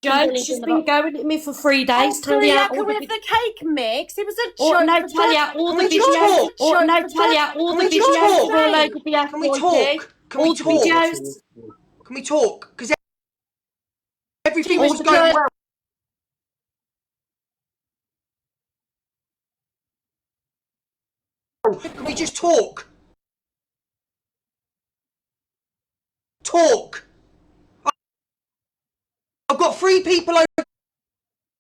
joke. She's been going at me for 3 days. Talia, with the cake mix. It was a joke. No, Talia, all the videos. No, Talia, all the videos were all over the FYP. Can we talk? Can we talk? Videos. Can we talk? Because everything was going well. Can we just talk? Talk. I've got 3 people over.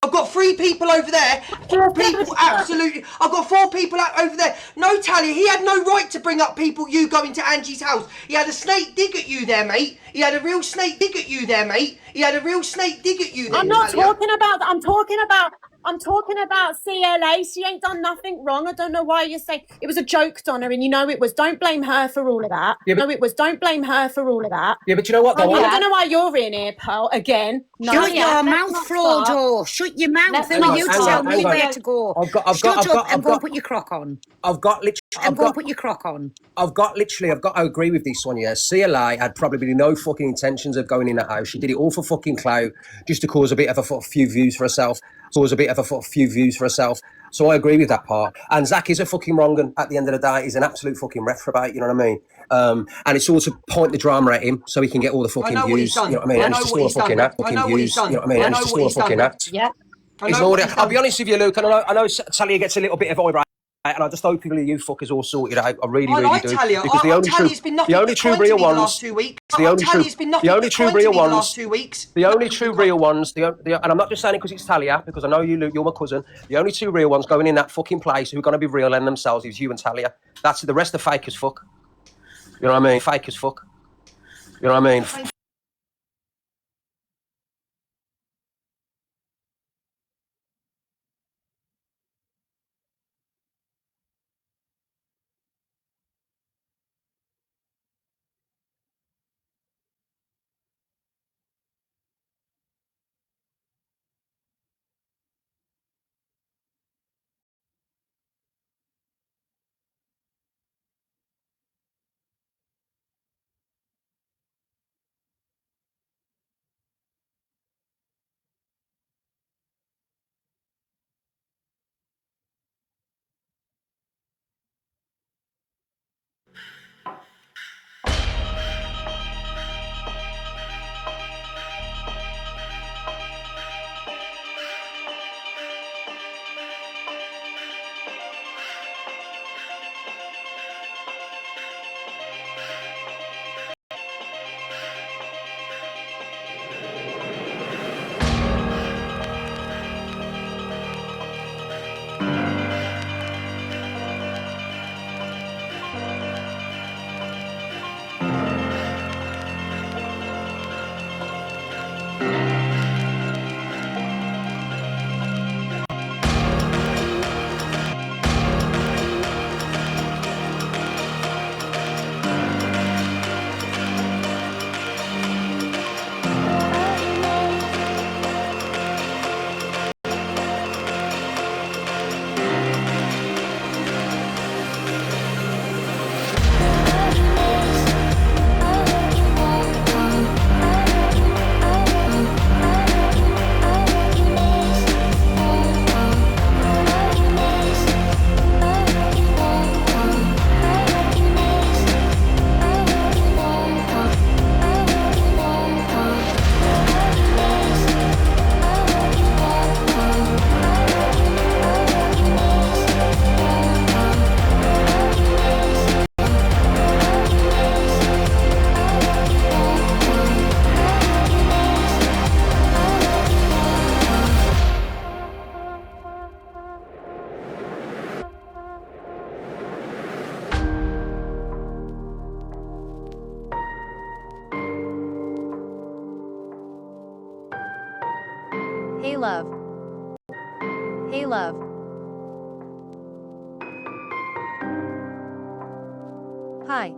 I've got 3 people over there. 4 people, absolutely. I've got 4 people over there. No, Talia, he had no right to bring up people you going to Angie's house. He had a snake dig at you there, mate. He had a real snake dig at you there, mate. He had a real snake dig at you there, I'm not talking about that. I'm talking about CLA. She ain't done nothing wrong. I don't know why you say it was a joke, Donna, and you know it was. Don't blame her for all of that. Yeah, but, no, it was. Don't blame her for all of that. Yeah, but you know what, though? I don't know why you're in here, Pearl, again. No, Shut your mouth, Frodo. Shut your mouth. Then you tell me where to go. Shut up and go and put your crock on. I've got to agree with this one, yeah. CLA had probably no fucking intentions of going in that house. She did it all for fucking clout, just to cause a bit of a few views for herself. So I agree with that part. And Zach is a fucking wrong, and at the end of the day, he's an absolute fucking reprobate, you know what I mean? And it's all to point the drama at him so he can get all the fucking views, you know what I mean? And it's just all a fucking act, fucking views, you know what I mean? And it's just all a fucking act. Yeah. I'll be honest with you, Luke, and I know Talia gets a little bit of irate, and I just hope you fuckers all sorted out. I really do. Talia. Because the only true real ones, and I'm not just saying it because it's Talia, because I know you, Luke, you're my cousin. The only 2 real ones going in that fucking place who are going to be real and themselves is you and Talia. That's the rest are fake as fuck. You know what I mean? Fake as fuck. You know what I mean? Hey love. Hey love. Hi.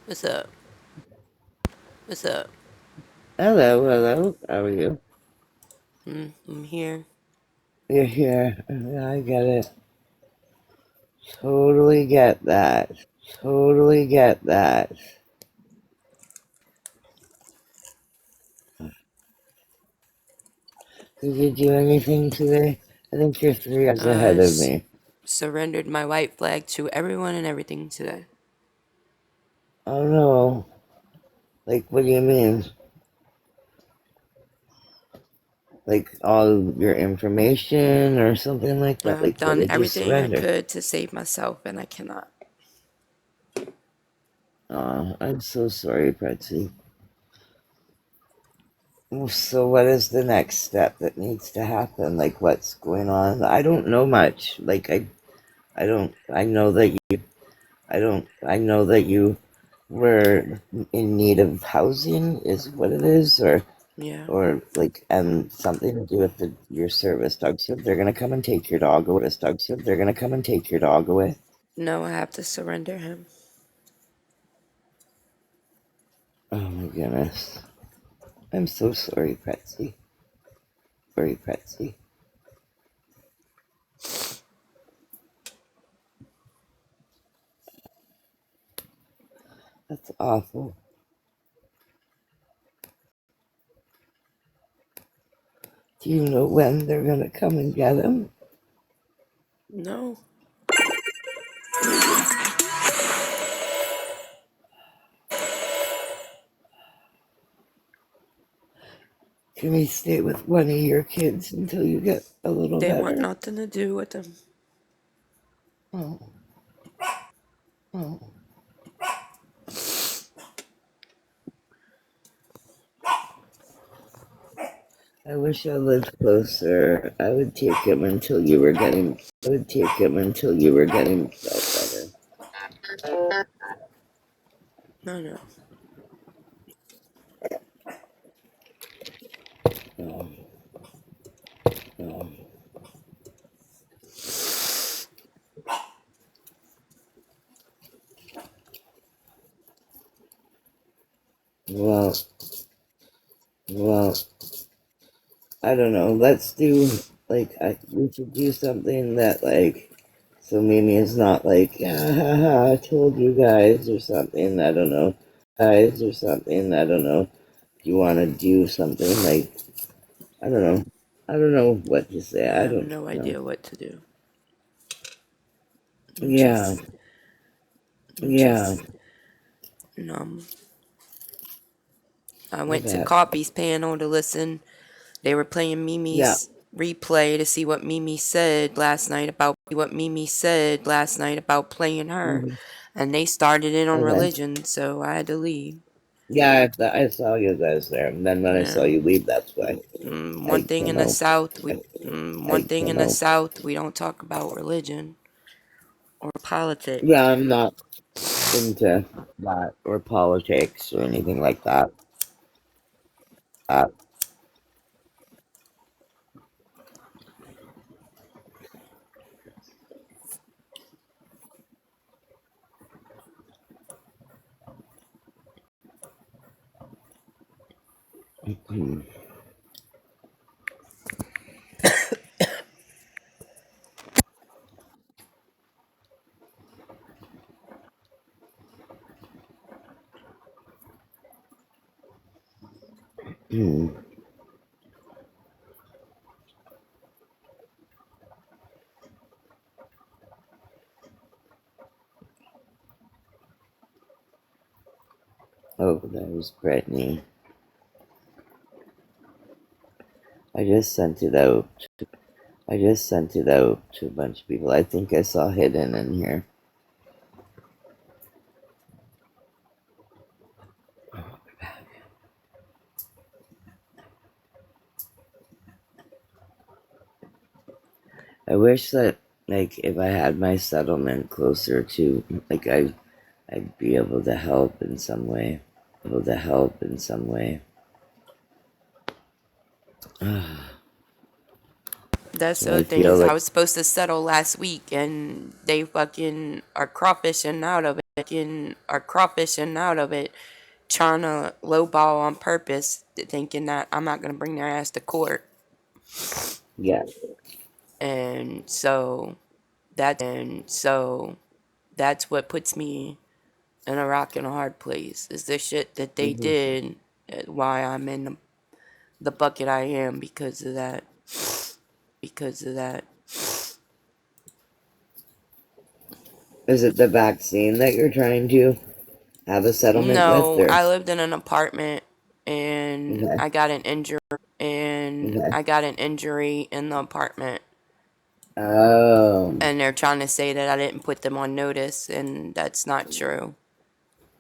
What's up? What's up? Hello, hello. How are you? I'm here. You're here. Yeah, I get it. Totally get that. Totally get that. Did you do anything today? I think you're 3 hours ahead of me. Surrendered my white flag to everyone and everything today. Oh no. Like, what do you mean? Like all your information or something like that? I've Like, what done did you everything I surrender? could to save myself, and I cannot. Oh, I'm so sorry, Pretzi. So what is the next step that needs to happen? Like, what's going on? I don't know much. Like, I don't. I know that you. I know that you were in need of housing, is what it is, Yeah. or like, and something to do with your service dog. So they're gonna come and take your dog away. Dog. So they're gonna come and take your dog away. No, I have to surrender him. Oh my goodness. I'm so sorry, Pretzi. Sorry, Pretzi. That's awful. Do you know when they're gonna come and get him? No. Can we stay with one of your kids until you get a little They better? want nothing to do with him. Oh. Oh. I wish I lived closer. I would take him until you were getting. I would take him until you were getting better. No. Oh. Oh. Well, I don't know. Let's do we should do something that so Mimi is not like I told you guys or something. I don't know, guys or something. I don't know. You want to do something like I don't know. I don't know what to say. I I have don't no know. idea what to do. Yeah. Just numb. I went to Coffee's panel to listen. They were playing Mimi's replay to see what Mimi said last night about playing her. And they started it on religion, so I had to leave. Yeah, I saw you guys there, and then when I saw you leave, that's why. One thing in the South, we don't talk about religion or politics. Yeah, I'm not into that or politics or anything like that. Oh, that was Brittany. I just sent it out. To a bunch of people. I think I saw Hidden in here. I wish that, if I had my settlement closer to, I'd be able to help in some way. That's the other thing is I was supposed to settle last week, and they fucking are crawfishing out of it. are crawfishing out of it, trying to lowball on purpose, thinking that I'm not going to bring their ass to court. Yeah. And so that's what puts me in a rock and a hard place, is the shit that they did, why I'm in the bucket I am because of that. Is it the vaccine that you're trying to have a settlement with? No, Or? I lived in an apartment and Okay. I got an injury in the apartment. Oh. And they're trying to say that I didn't put them on notice, and that's not true.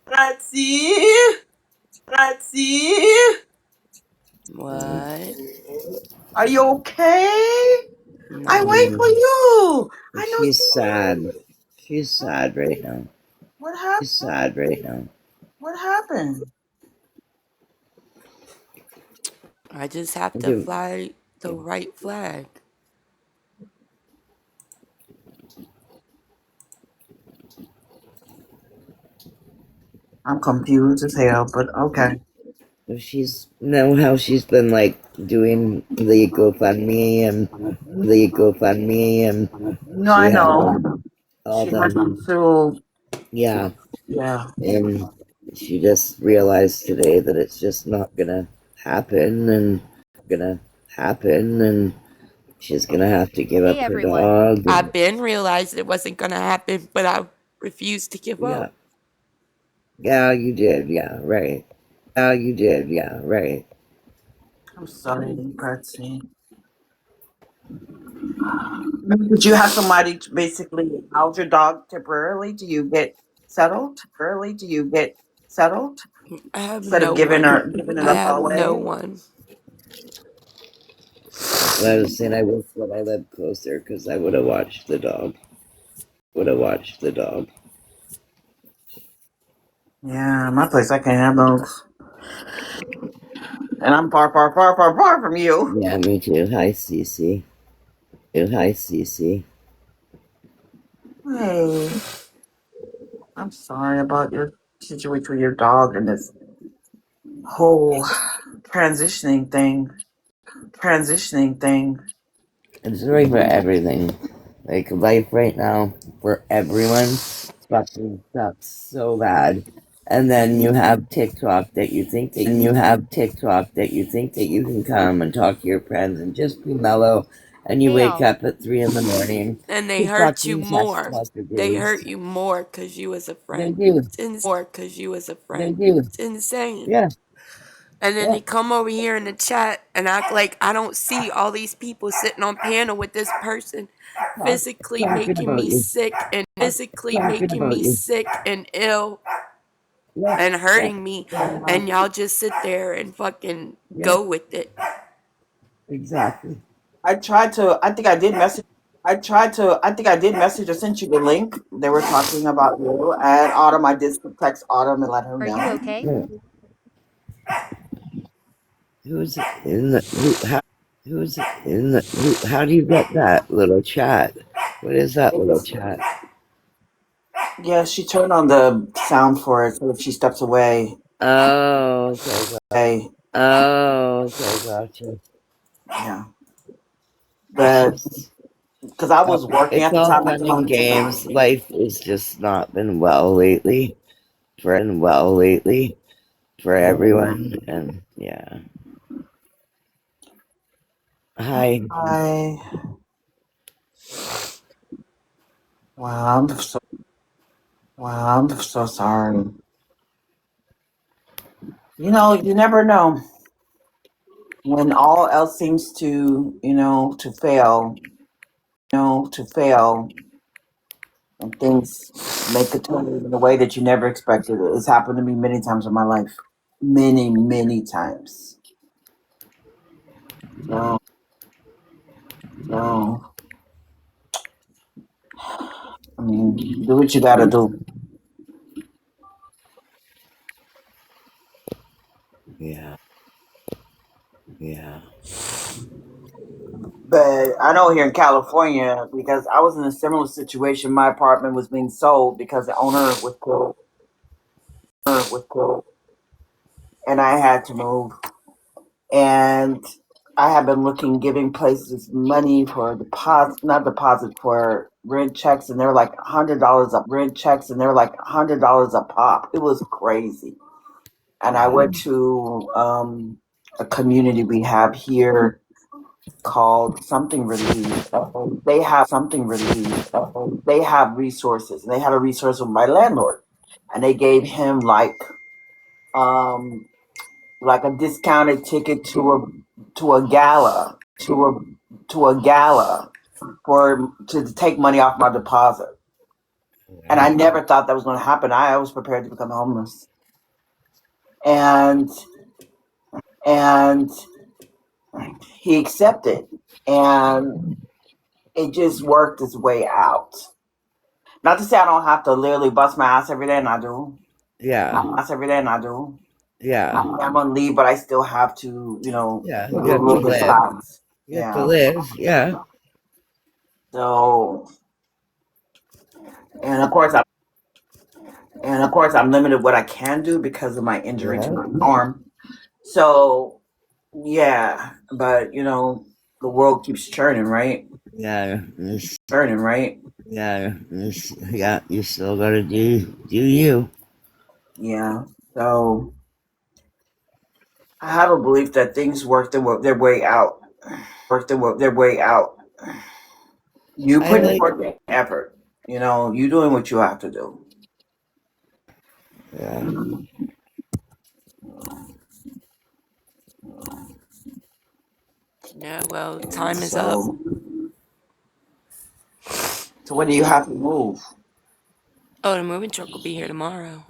Pretzi? What? Are you okay? No. I wait for you. She's sad. She's sad right now. What happened? She's sad right now. What happened? I just have to fly the right flag. I'm confused as hell, but okay. She's how she's been like doing the GoFundMe and No, I know. all She went them. through. Yeah. Yeah. And she just realized today that it's just not gonna happen, and she's gonna have to give up her dog. I've been realized it wasn't gonna happen, but I refused to give up. Yeah, you did. Yeah, right. I'm sorry, Pretzi. Did you have somebody to basically house your dog temporarily? Do you get settled? I have Instead of giving it up away? no one. Well, I was saying I wish that I lived closer because I would have watched the dog. Yeah, my place I can't have those. And I'm far from you. Yeah, me too. Hi, Cece. Hey, I'm sorry about your situation with your dog and this whole transitioning thing. I'm sorry for everything. Like, life right now, for everyone, fucking sucks so bad. And then you have TikTok that you think that you can come and talk to your friends and just be mellow. And you wake up at 3 in the morning. And they hurt you more. They hurt you more because you was a friend. They do. It's insane. Yeah. And then they come over here in the chat and act like I don't see all these people sitting on panel with this person physically making me sick and ill and hurting me, and y'all just sit there and fucking go with it. Exactly. I think I did message or sent you the link. They were talking about you and Autumn. I did text Autumn and let her know. Are you okay? Who's in the how do you get that little chat? What is that little chat? Yeah, she turned on the sound for it so if she steps away. Oh, okay. Gotcha. Yeah. But because I was working at the all time. fun and games. Life has just not been well lately. For everyone, and yeah. Hi. Wow, I'm so sorry. You know, you never know. When all else seems to, to fail, and things make a turn in a way that you never expected. It's happened to me many times in my life. Many times. No. I mean, do what you gotta do. Yeah. But I know here in California, because I was in a similar situation. My apartment was being sold because the owner was killed, and I had to move. And I have been giving places money for not deposit, for rent checks, and they're like $100 a pop. It was crazy. And I went to a community we have here called Something Relief. They have resources, and they had a resource with my landlord, and they gave him like a discounted ticket to a gala to take money off my deposit. And I never thought that was going to happen. I was prepared to become homeless, and he accepted, and it just worked its way out. Not to say I don't have to literally bust my ass every day, and I do. Yeah. Yeah. I'm on leave, but I still have to, Yeah. do You have a to little bit of live. balance. You have to live. Yeah. So, and of course, I'm limited what I can do because of my injury to my arm. So, yeah, but the world keeps churning, right? Yeah. Yeah. Yeah. You still gotta do you. Yeah. So I have a belief that things work their way out. You put in work and effort. You doing what you have to do. Yeah. Yeah, well, time is up. So when do you have to move? Oh, the moving truck will be here tomorrow.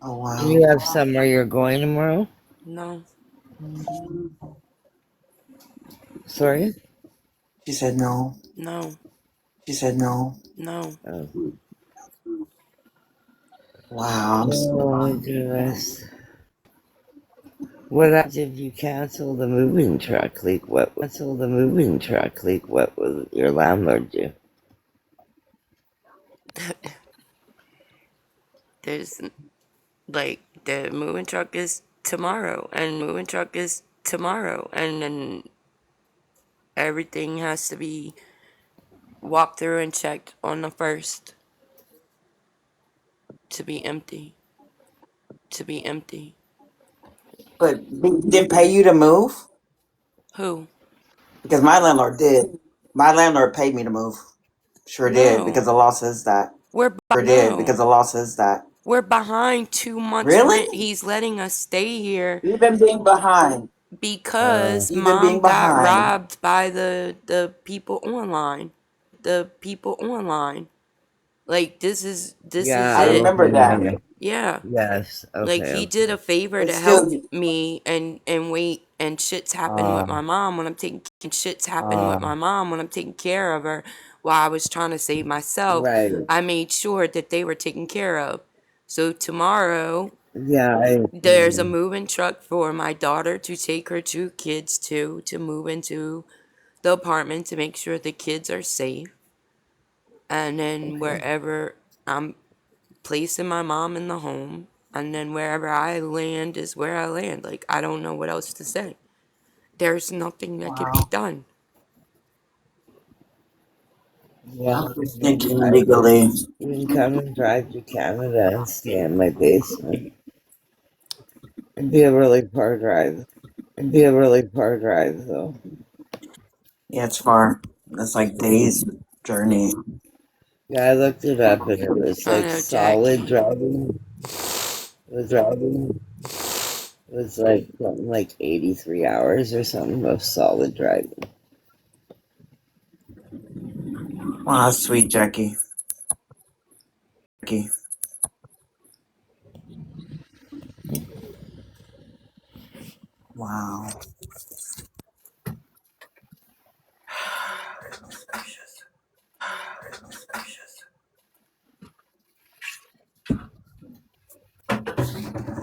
Oh wow. Do you have somewhere you're going tomorrow? No. Sorry? She said no. No. Oh. Wow. Wow. Oh my goodness. What happens if you cancel the moving truck? What will your landlord do? There's the moving truck is tomorrow, and then everything has to be walked through and checked on the first to be empty. But they didn't pay you to move? Who? Because my landlord did. My landlord paid me to move. Sure did, No. because the law says that. We're behind 2 months Really? rent. He's letting us stay here Even being behind. because Even being mom got behind. robbed by the people online. Like this is Yeah, I it. remember that. Yeah. Yes. Like Okay. he did a favor But to still, help me and wait, and shit's happened with my mom when I'm taking care of her while I was trying to save myself. Right. I made sure that they were taken care of. So tomorrow Yeah. there's a moving truck for my daughter to take her 2 kids to move into the apartment to make sure the kids are safe. And then wherever I'm placing my mom in the home, and then wherever I land is where I land. Like, I don't know what else to say. There's nothing that could be done. Yeah. I'm just thinking legally. You can come and drive to Canada and stay in my basement. It'd be a really far drive. Though. Yeah, it's far. That's like days journey. Yeah, I looked it up and it was I like know, solid Jackie. driving. It was like something like 83 hours or something of solid driving. Wow, that's sweet, Jackie. Wow.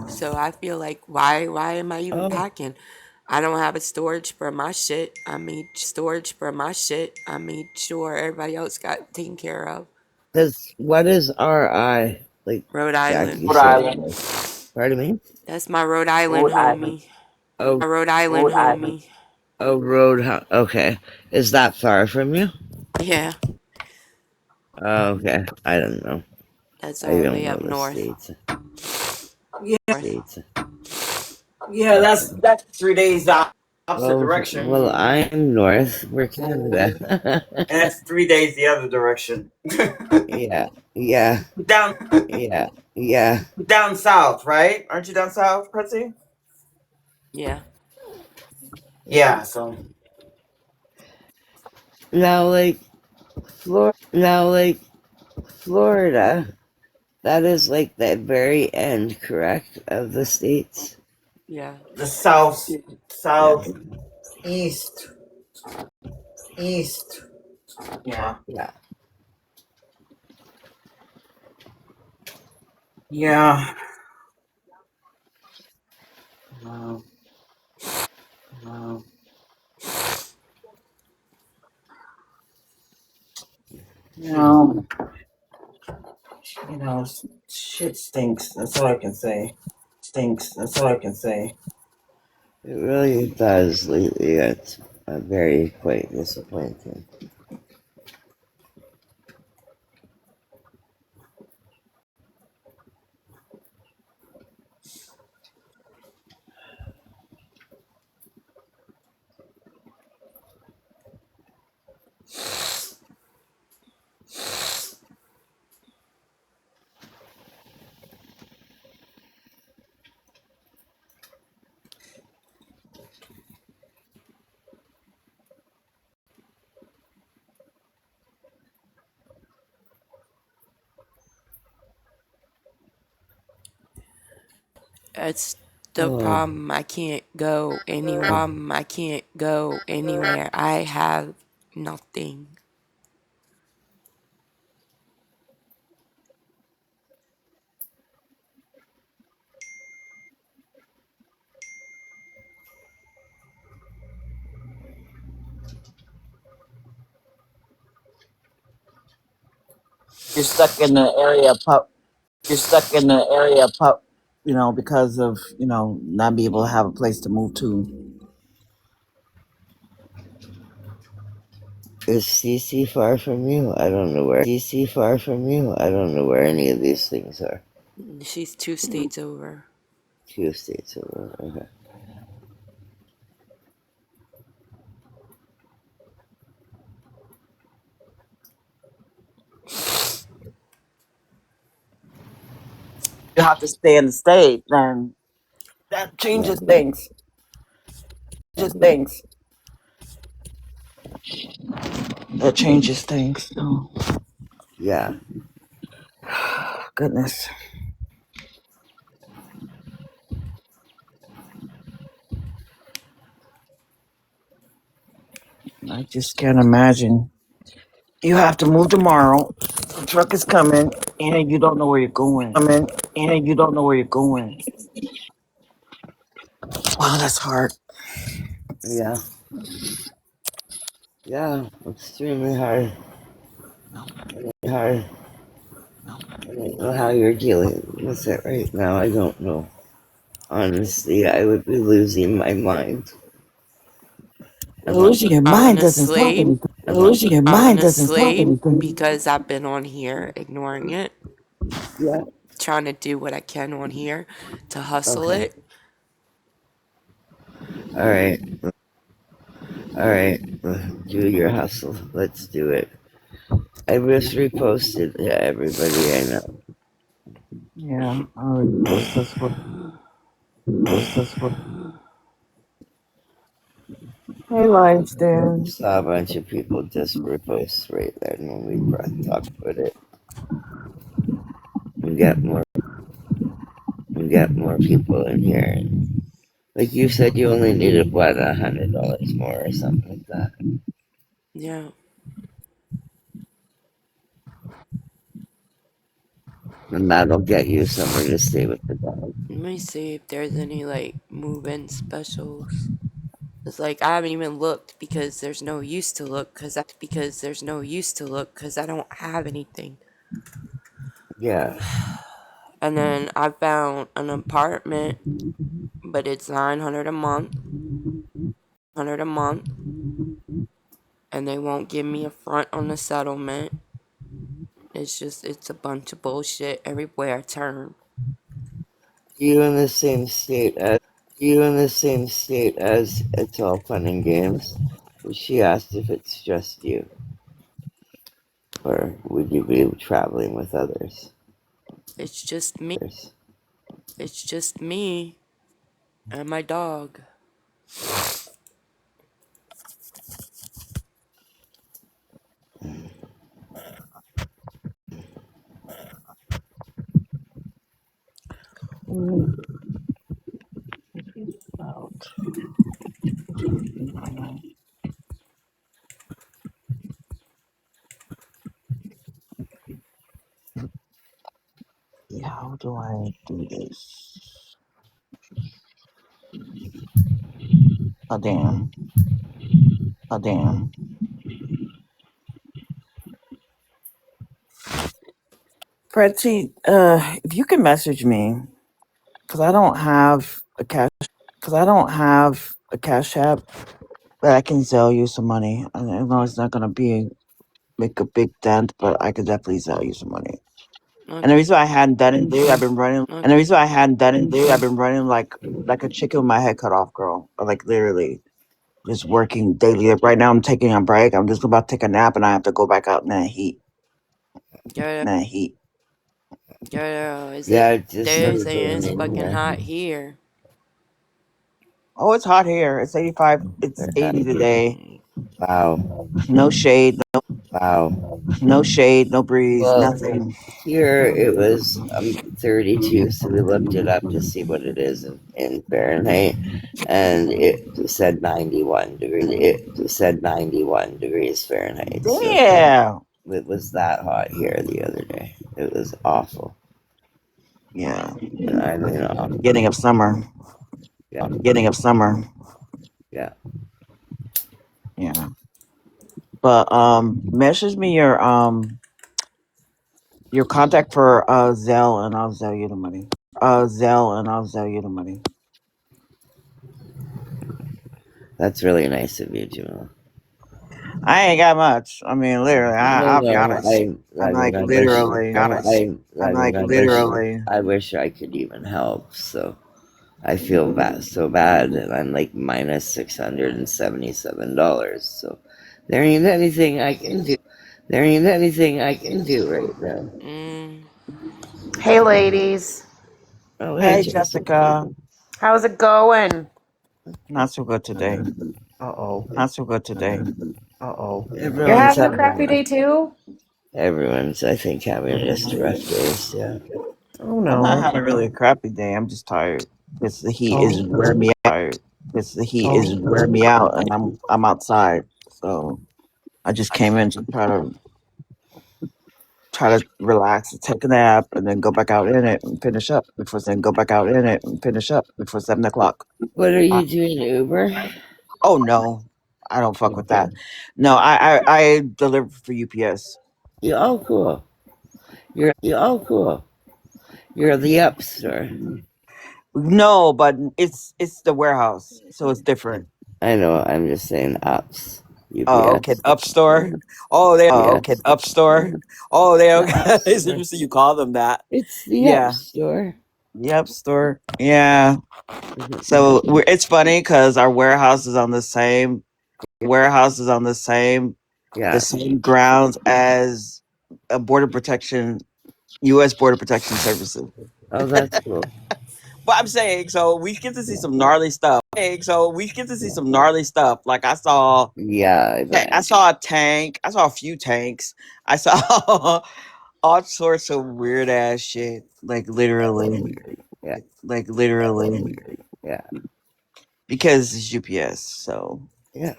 So I feel like, why am I even packing? I don't have a storage for my shit. I made storage for my shit. I made sure everybody else got taken care of. What is RI? Like Rhode Jackie Island. said. Pardon me? That's my Rhode Island homie. Oh, My Rhode Island homie. Oh, okay. Is that far from you? Yeah, Okay. I don't know. that's I all the don't way know up the north. states. Yeah, States. yeah, that's 3 days opposite direction. Well, I'm north. We're Canada. And that's 3 days the other direction. Yeah. Down Yeah. down south, right? Aren't you down south, Pretzi? Yeah. Yeah, so Now, like Florida, that is like the very end, correct, of the states? Yeah. the south, east. Yeah. Yeah. Yeah. No. No. No. You know, shit stinks. That's all I can say. That's all I can say. It really does lately. It's very quite disappointing. That's the problem. I can't go anywhere. I have nothing. You're stuck in the area you know, because of, you know, not be able to have a place to move to. Is CC far from you? I don't know where. CC far from you? I don't know where any of these things are. She's 2 states over. 2 states over. Okay. You have to stay in the state, then that changes things. That changes things. Oh, Yeah. goodness. I just can't imagine. You have to move tomorrow. The truck is coming, and you don't know where you're going. Wow, that's hard. Yeah. Yeah. Extremely hard. I don't know how you're dealing with it right now. I don't know. Honestly, I would be losing my mind. Losing your I'm mind gonna doesn't stop sleep. anything. Losing your I'm mind gonna doesn't stop sleep anything. because I've been on here ignoring it. Yeah. Trying to do what I can on here to hustle Okay. it. All right. Do your hustle. Let's do it. I just reposted to everybody I know. Yeah, I already post this one. Hey, Langston. Saw a bunch of people just repost right then when we talked about it. We get more people in here. Like you said, you only needed what, $100 more or something like that. Yeah. And that'll get you somewhere to stay with the dog. Let me see if there's any like move-in specials. It's like I haven't even looked because there's no use to look because I don't have anything. Yeah. And then I found an apartment, but it's $900 a month, and they won't give me a front on the settlement. It's a bunch of bullshit everywhere I turn. You in the same state as It's All Fun and Games. She asked if it's just you, or would you be traveling with others? It's just me and my dog. How do I do this? Oh damn. Pretzi, if you can message me, because I don't have a cash app, but I can sell you some money. I know it's not gonna make a big dent, but I could definitely sell you some money. And the reason why I hadn't done it, dude, I've been running like a chicken with my head cut off, girl. Like literally. Just working daily. Like right now I'm taking a break. I'm just about to take a nap and I have to go back out in that heat. Yeah, they're saying it's fucking hot here. Oh, it's hot here. It's 85. It's 80 today. Wow. No shade. Wow. No shade. No breeze. Well, nothing. Here it was 32, so we looked it up to see what it is in Fahrenheit, and it said 91 degrees Fahrenheit. Yeah. So it was that hot here the other day. It was awful. Yeah. And I mean, Beginning of summer. Yeah. Yeah. Yeah. But message me your contact for Zelle and I'll Zelle you the money. That's really nice of you, Jamila. I ain't got much. I mean, literally, I'll be honest. I wish I could even help. So I feel so bad, and I'm like minus $677. So there ain't anything I can do. Right now. Hey, ladies. Oh, Hey, Jessica. How's it going? Not so good today. Everyone's You're having a crappy day too? Everyone's, I think, having just rough days. Yeah. Oh I'm not no. having really a crappy day. I'm just tired. It's the heat is wearing me out. And I'm outside. So I just came in to try to relax, take a nap, and then go back out in it and finish up before 7 o'clock. What are you doing, Uber? Oh no, I don't fuck with that. No, I deliver for UPS. You're all cool. You're the Up store. No, but it's the warehouse, so it's different. I know. I'm just saying Ups. UPS. Oh, okay, Up store. Oh, they okay, Up store. Oh, they okay. It's interesting you call them that. It's the Up store. Yep, store. Yeah. So it's funny because our warehouse is on the same the same grounds as a border protection, U.S. Border Protection Services. Oh, that's cool. But I'm saying, so we get to see some gnarly stuff. Like I saw, I saw a tank. I saw a few tanks. I saw all sorts of weird ass shit. Like literally. Yeah. Yeah. Because it's UPS, so. Yeah.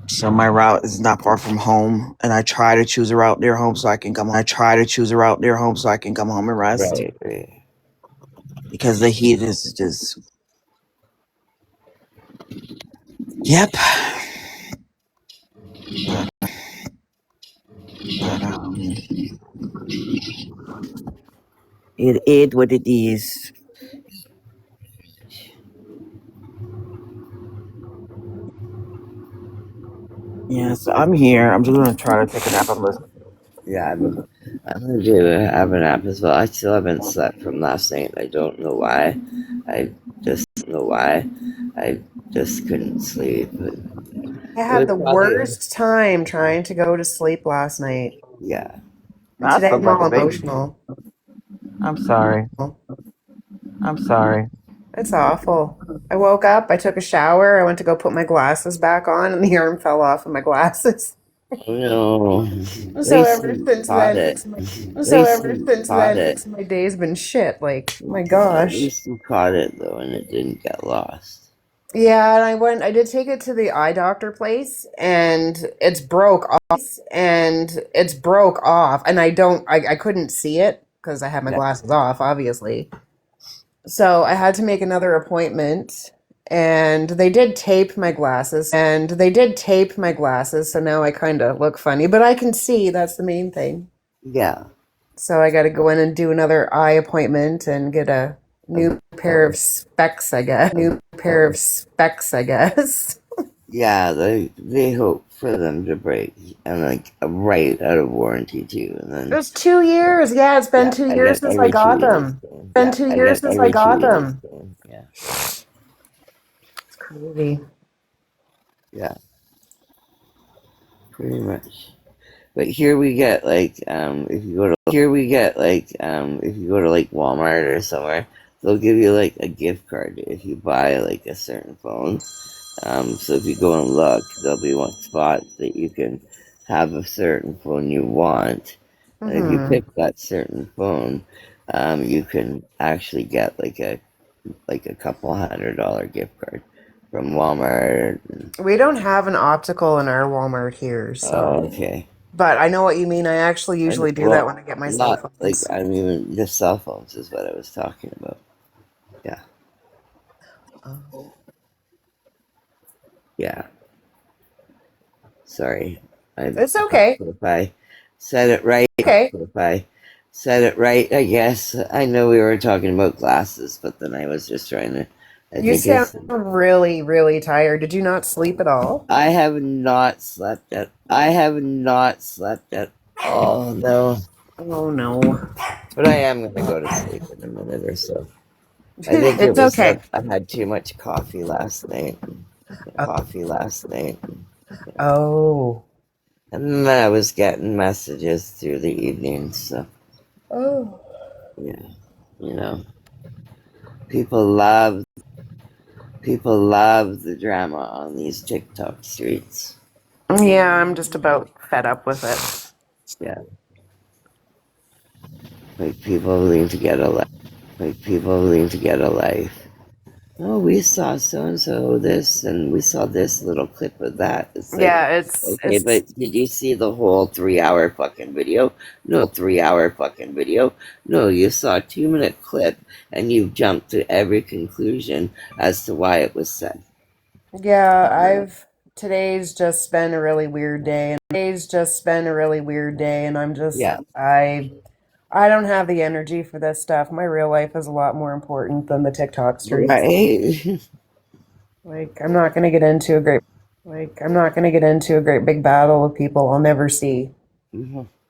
So my route is not far from home, and I try to choose a route near home so I can come home. And rest. Right. Because the heat is just Yep. It is what it is. Yeah, so I'm here. I'm just gonna try to take a nap. I'm listening. Yeah, I'm gonna have a nap as well. I still haven't slept from last night. I don't know why. I just couldn't sleep. I It had was the probably worst time trying to go to sleep last night. yeah. And I today slept I'm like all a baby. emotional. I'm sorry. I'm sorry. It's awful. I woke up, I took a shower, I went to go put my glasses back on, and the arm fell off of my glasses. Oh no. At So least ever you since caught then, it. my day's been shit. Like, my At gosh. least you caught it though, and it didn't get lost. Yeah, and I did take it to the eye doctor place, and it's broke off, and I couldn't see it because I had my Yeah. glasses off, obviously. So I had to make another appointment, and they did tape my glasses, so now I kind of look funny, but I can see, that's the main thing. Yeah. So I got to go in and do another eye appointment and get a new pair of specs, I guess. Yeah, they hope for them to break and like right out of warranty too, and It then was 2 years. Yeah, it's been yeah, 2 years since I every 2 got years. them. Yeah, I get every 2 years. Yeah, It's crazy. yeah, pretty much. But here we get like if you go to like Walmart or somewhere, they'll give you like a gift card if you buy like a certain phone. So if you go and look, there'll be one spot that you can have a certain phone you want. And if you pick that certain phone, you can actually get like a couple $100 gift card from Walmart. We don't have an optical in our Walmart here, so. Okay. But I know what you mean. I actually usually do that when I get my cell Not like phones. I mean just cell phones is what I was talking about. Yeah. Yeah. Sorry. It's okay. If I said it right. Okay. If I said it right, I guess. I know we were talking about glasses, but then I was just trying to. You sound really, really tired. Did you not sleep at all? I have not slept at. Oh no. Oh no. But I am gonna go to sleep in a minute or so. I think It's okay. I had too much coffee last night. Oh. And then I was getting messages through the evening, so Oh. yeah, you know, people love the drama on these TikTok streets. Yeah, I'm just about fed up with it. Yeah, like people need to get a life. Oh, we saw so and so this, and we saw this little clip of that. It's like, Yeah, it's okay, but did you see the whole 3-hour fucking video? No, 3-hour fucking video. No, you saw a 2-minute clip, and you jumped to every conclusion as to why it was said. yeah, today's just been a really weird day, and I'm just Yeah. I don't have the energy for this stuff. My real life is a lot more important than the TikTok streets. Right? Like, I'm not gonna get into a great big battle with people I'll never see.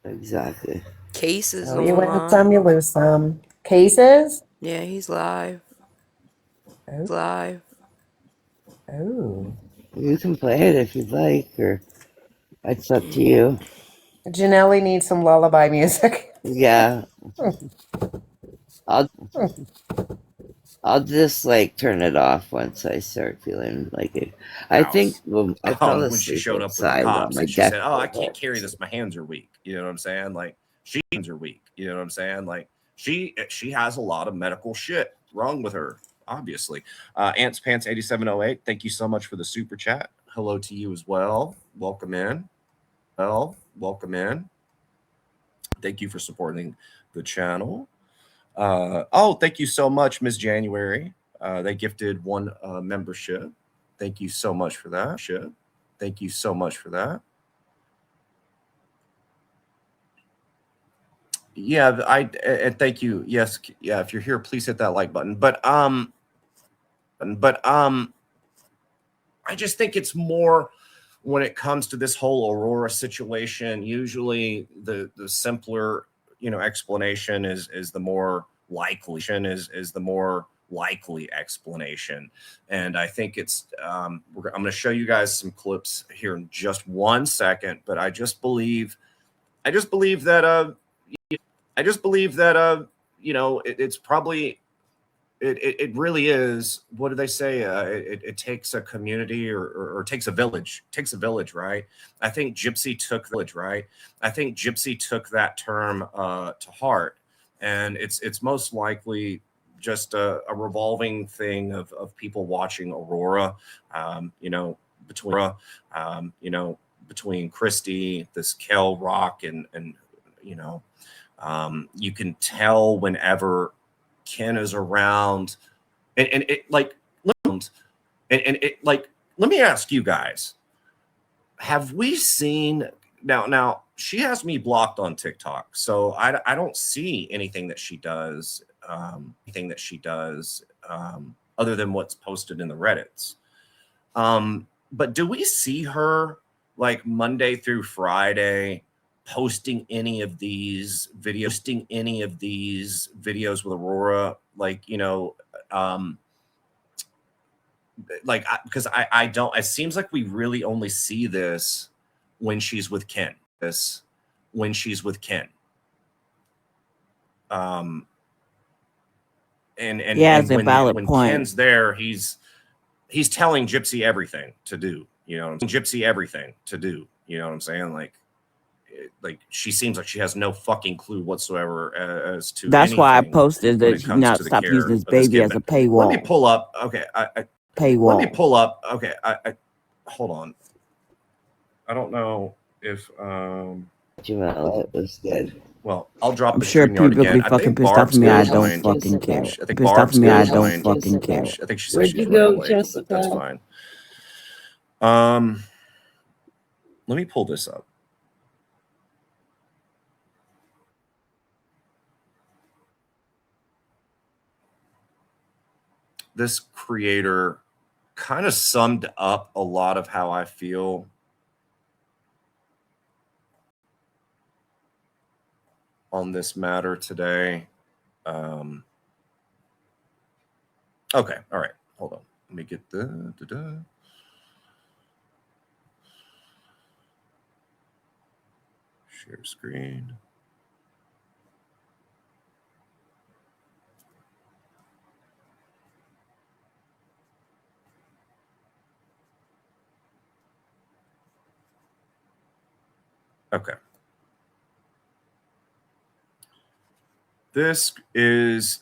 Exactly. Cases You win online. some, you lose some. Cases? Yeah, he's live. Live. Oh. You can play it if you'd like, or it's up to you. Janelle needs some lullaby music. Yeah. I'll just like turn it off once I start feeling like it. I think I fell asleep when she showed up with the outside while cops my and she said, desk "Oh, I was can't up. carry this. My hands are weak." You know what I'm saying? Like, she hands are weak. You know what I'm saying? Like, she has a lot of medical shit wrong with her. Obviously, Ants Pants 8708. Thank you so much for the super chat. Hello to you as well. Welcome in. Welcome in. Thank you for supporting the channel. Oh, thank you so much, Miss January. They gifted one membership. Thank you so much for that. Thank you so much for that. Yeah, and thank you. Yes, yeah. If you're here, please hit that like button. But I just think it's more when it comes to this whole Aurora situation. Usually, the simpler explanation is the more likely explanation. And I think it's I'm going to show you guys some clips here in just 1 second. But I just believe that it's probably it really is. What do they say? It takes a community or takes a village. Right? I think Gypsy took that term to heart, and it's most likely just a revolving thing of people watching Aurora. Between Christy, this Kel Rock, and you can tell whenever Ken is around, and it like, and it like, let me ask you guys, have we seen now she has me blocked on TikTok, so I don't see anything that she does other than what's posted in the Reddits. But do we see her like Monday through Friday posting any of these videos with Aurora? Because I don't, it seems like we really only see this when she's with Ken. And when Ken's there, he's telling Gypsy everything to do. You know what I'm saying? Like she seems like she has no fucking clue whatsoever as to. That's why I posted that you not stop using this baby as a paywall. Let me pull up. Okay, paywall. Let me pull up. Okay, I hold on. I don't know if Jamal, that was good. Well, I'll drop. I'm sure people will be fucking pissed off at me. I don't fucking care. Pissed off at me. I don't fucking care. I think she said Where'd she's you go, running late, Jessica? but that's fine. Let me pull this up. This creator kind of summed up a lot of how I feel on this matter today. Okay, all right, hold on. Let me get the share screen. Okay. This is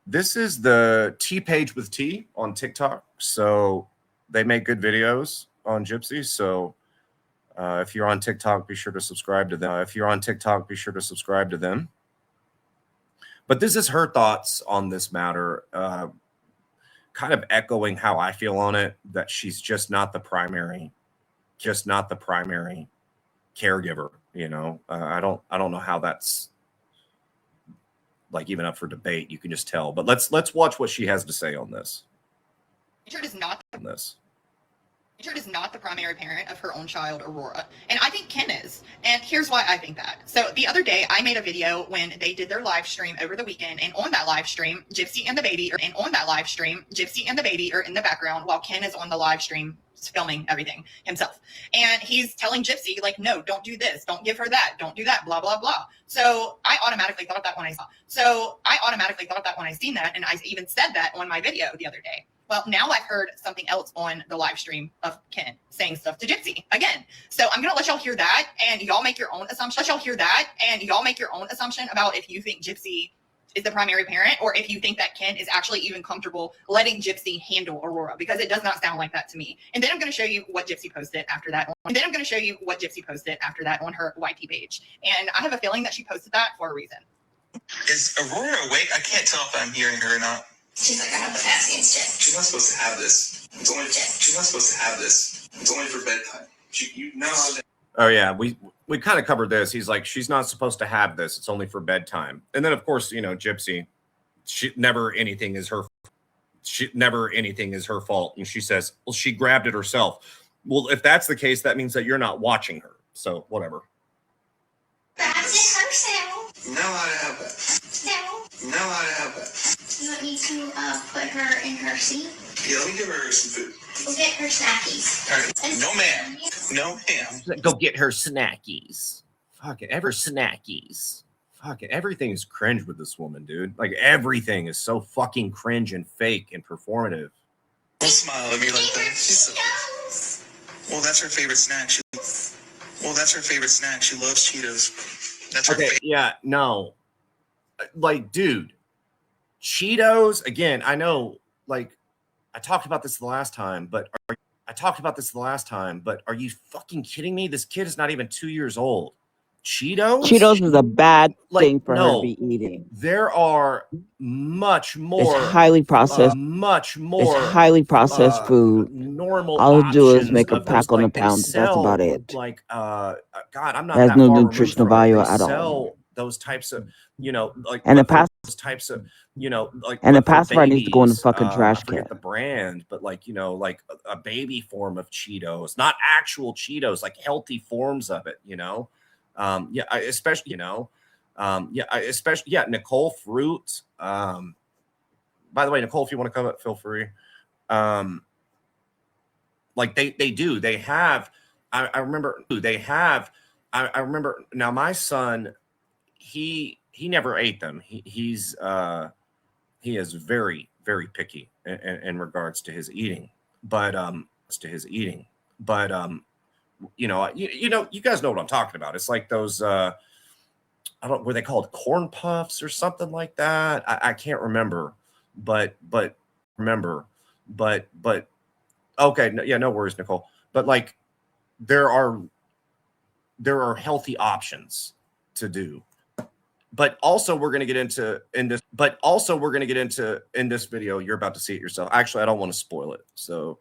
This is the T page with T on TikTok. So they make good videos on Gypsy. So if you're on TikTok, be sure to subscribe to them. But this is her thoughts on this matter, kind of echoing how I feel on it, that she's just not the primary caregiver. You know, I don't know how that's like even up for debate. You can just tell. But let's watch what she has to say on this. Richard is not the primary parent of her own child, Aurora. And I think Ken is. And here's why I think that. So the other day, I made a video when they did their live stream over the weekend. And on that live stream, Gypsy and the baby are in the background while Ken is on the live stream filming everything himself. And he's telling Gypsy, like, no, don't do this. Don't give her that. Don't do that. Blah, blah, blah. So I automatically thought of that when I seen that. And I even said that on my video the other day. Well, now I've heard something else on the live stream of Ken saying stuff to Gypsy again. So I'm going to let y'all hear that and y'all make your own assumption. About if you think Gypsy is the primary parent or if you think that Ken is actually even comfortable letting Gypsy handle Aurora, because it does not sound like that to me. And then I'm going to show you what Gypsy posted after that. on her YT page. And I have a feeling that she posted that for a reason. Is Aurora awake? I can't tell if I'm hearing her or not. She's like, I have the passy instead. She's not supposed to have this. It's only. She's not supposed to have this. It's only for bedtime. You know. Oh yeah, we kind of covered this. He's like, she's not supposed to have this. It's only for bedtime. And then of course, Gypsy, never anything is her fault. And she says, well, she grabbed it herself. Well, if that's the case, that means that you're not watching her. So whatever. That's it herself. Now I have that. Now I have that. You want me to put her in her seat? Yeah, let me give her some food. We'll get her snackies. All right. No, ma'am. No, ma'am. Go get her snackies. Fucking everything is cringe with this woman, dude. Like everything is so fucking cringe and fake and performative. Don't smile at me like that. Well, that's her favorite snack. She loves Cheetos. That's her favorite. Yeah, no. Like, dude, Cheetos, again, I know, like, I talked about this the last time, but are you fucking kidding me? This kid is not even 2 years old. Cheetos is a bad thing for her to be eating. There are much more. It's highly processed. It's highly processed food. Normal. All you do is make a pack on a pound. That's about it. Like, God, I'm not. It has that no far nutritional removed from it. value They at sell all. those types of, like, And the pass. those types of, like, And the for pacifier needs to go in the babies, fucking trash I forget can. the brand, but like, like a baby form of Cheetos, not actual Cheetos, like healthy forms of it, especially, Nicole Fruit. By the way, Nicole, if you want to come up, feel free. Like they have, I remember now my son, he never ate them. He is very, very picky in regards to his eating, but you guys know what I'm talking about. It's like those, were they called corn puffs or something like that? I can't remember, but okay. No worries, Nicole. But like, there are healthy options to do. But also we're going to get into in this video. You're about to see it yourself. Actually, I don't want to spoil it. So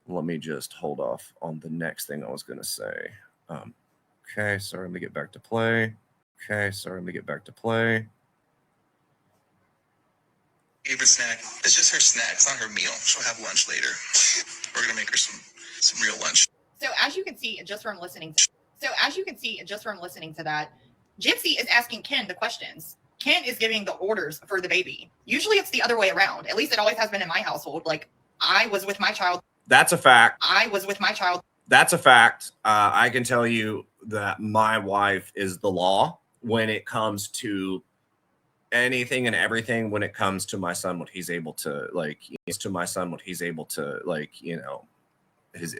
let me just hold off on the next thing I was going to say. Okay, sorry, let me get back to play. Favorite snack. It's just her snack. It's not her meal. She'll have lunch later. We're gonna make her some real lunch. So as you can see, just from listening to that, Gypsy is asking Ken the questions. Ken is giving the orders for the baby. Usually it's the other way around. At least it always has been in my household. Like, I was with my child. That's a fact. That's a fact. I can tell you that my wife is the law when it comes to anything and everything. When it comes to my son, what he's able to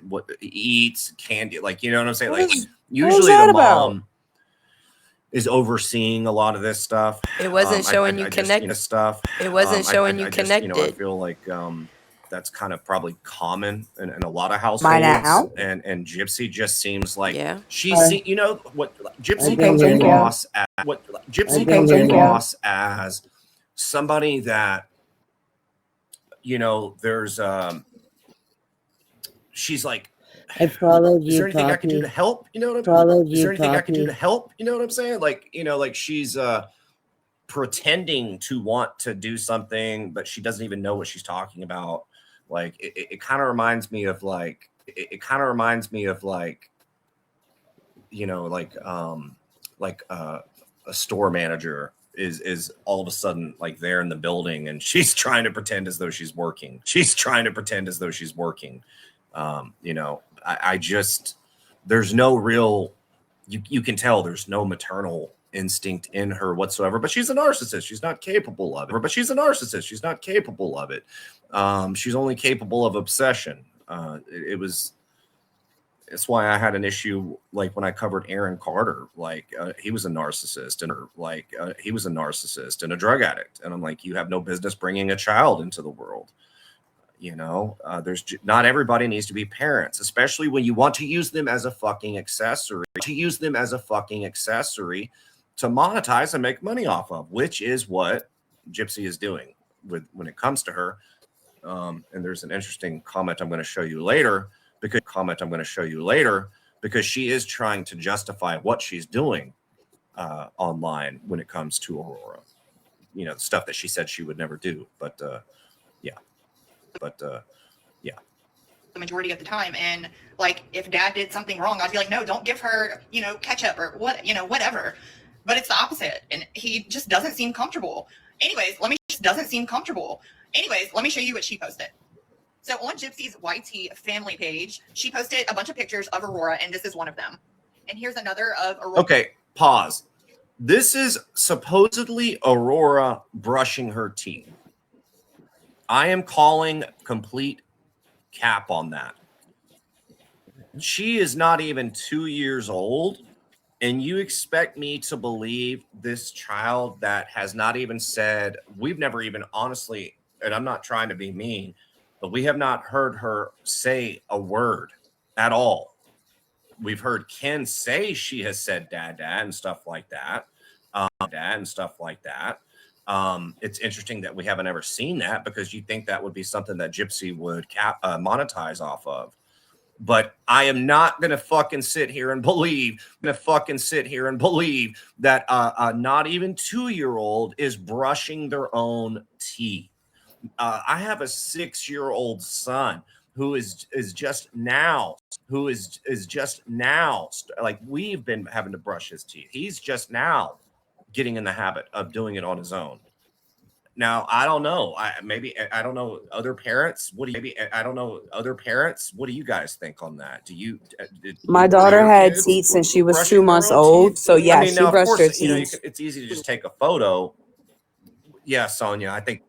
what he eats, candy, like, you know what I'm saying? Like, usually the mom is overseeing a lot of this stuff. It wasn't showing you connected. It wasn't showing you connected. I feel like that's kind of probably common in a lot of households. And Gypsy just seems like she's what Gypsy comes across as somebody that there's she's like, I followed you. Is there anything I can do to help? You know what I'm saying? Is there anything I can do to help? You know what I'm saying? Like, like she's pretending to want to do something, but she doesn't even know what she's talking about. Like, it kind of reminds me of like a store manager is all of a sudden like there in the building and she's trying to pretend as though she's working. I just, there's no real, you can tell there's no maternal instinct in her whatsoever, but she's a narcissist. She's not capable of it. She's only capable of obsession. It's why I had an issue, like when I covered Aaron Carter, like he was a narcissist and a drug addict. And I'm like, you have no business bringing a child into the world. There's not everybody needs to be parents, especially when you want to use them as a fucking accessory, to monetize and make money off of, which is what Gypsy is doing. when it comes to her. And there's an interesting comment I'm going to show you later because she is trying to justify what she's doing online when it comes to Aurora. You know, the stuff that she said she would never do. But yeah. The majority of the time. And like, if dad did something wrong, I'd be like, no, don't give her, you know, ketchup or what, you know, whatever. But it's the opposite. And he just doesn't seem comfortable. Anyways, let me show you what she posted. So on Gypsy's YT family page, she posted a bunch of pictures of Aurora, and this is one of them. And here's another of Aurora. Okay, pause. This is supposedly Aurora brushing her teeth. I am calling complete cap on that. She is not even 2 years old, and you expect me to believe this child that has not even said, we've never even honestly, and I'm not trying to be mean, but we have not heard her say a word at all. We've heard Ken say she has said dad and stuff like that. It's interesting that we haven't ever seen that, because you think that would be something that Gypsy would monetize off of. But I am not going to fucking sit here and believe that a not even 2-year-old is brushing their own teeth. I have a 6-year-old son who is just now, like, we've been having to brush his teeth. He's just now getting in the habit of doing it on his own. Now, I don't know. I don't know other parents. What do you guys think on that? My daughter had teeth since she was 2 months old. So yeah, I mean, she now, of brushed her course, you know, teeth. it's easy to just take a photo. Yeah, Sonia, I think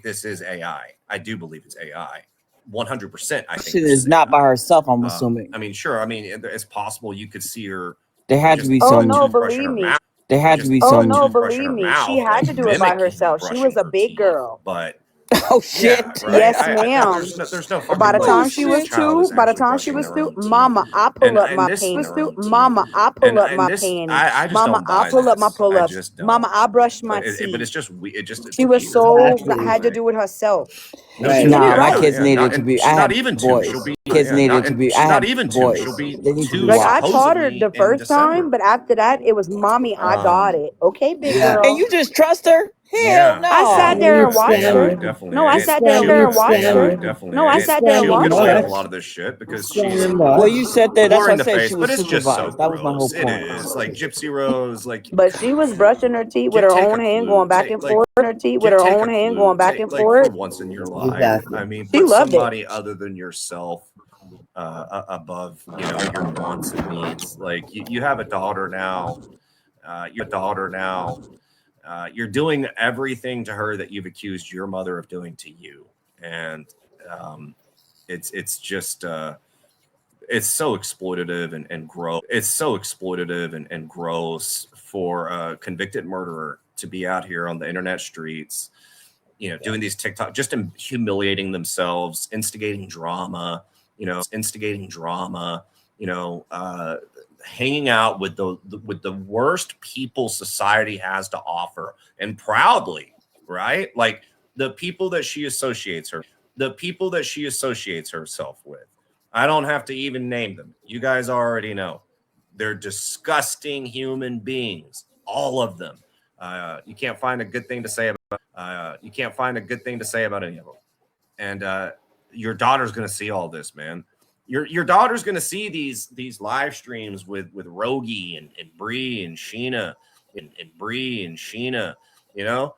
this is AI. I do believe it's AI. 100%. I think She is not by herself, I'm Uh, assuming. I mean, sure. I mean, it's possible you could see her. There had to be Oh some. no, toothbrush in believe her me. mouth. There had to be Oh some. no, Toothbrush in believe her me. mouth, She had like, to do it by mimic you herself. She brushing was a her big teeth. girl. But Oh shit! yeah, right. Yes, ma'am. There's no fucking By the way time that she this was child 2, is by the actually time she brushing was their 2, own teeth. Mama, I pull up my This, panties. their own teeth. Mama, I pull up my this, panties. I just Mama, don't I buy pull up my this. I pull-ups. just don't. Mama, I brush my But it's teeth. just it's She was weird. so Exactly. had to do it herself. No, Right. she Get it Nah, my right. kids needed to be. she's I not had even 2. boys. She'll be Kids needed to be. I she's not had even 2. boys. She'll be They need to 2 be Like, I washed. taught her supposedly the in first time, December. but after that, it was mommy, I got it. Okay, big Yeah. girl. And you just trust her? Hell Yeah. no. I sat You there and watched scam her. her. Definitely. No, I You sat there scam and watched her. Definitely. No, I And sat there and she'll get watched away with a her. lot of this shit because Scam she's and Well, watch. you said that. That's blur why I in the said face, she but was it's just so supervised. That was my whole gross. It point. is like Gypsy Rose, like But she was brushing her teeth with her take a own hand, clue. going back Take and like forth. Her teeth with her take a own hand, clue. going back Take and like forth. for once in your life. Exactly. I mean, She put loved it. somebody other than yourself above, you know, your wants and needs. Like you have a daughter now. You're doing everything to her that you've accused your mother of doing to you, and it's just it's so exploitative and gross. It's so exploitative and gross for a convicted murderer to be out here on the internet streets, you know, doing these TikTok, just humiliating themselves, instigating drama, hanging out with the worst people society has to offer, and proudly, right? Like the people that she associates herself with. I don't have to even name them. You guys already know. They're disgusting human beings, all of them. You can't find a good thing to say about. You can't find a good thing to say about any of them. And your daughter's gonna see all this, man. Your daughter's gonna see these live streams with Rogie and Bree and Sheena and Bree and Sheena. You know,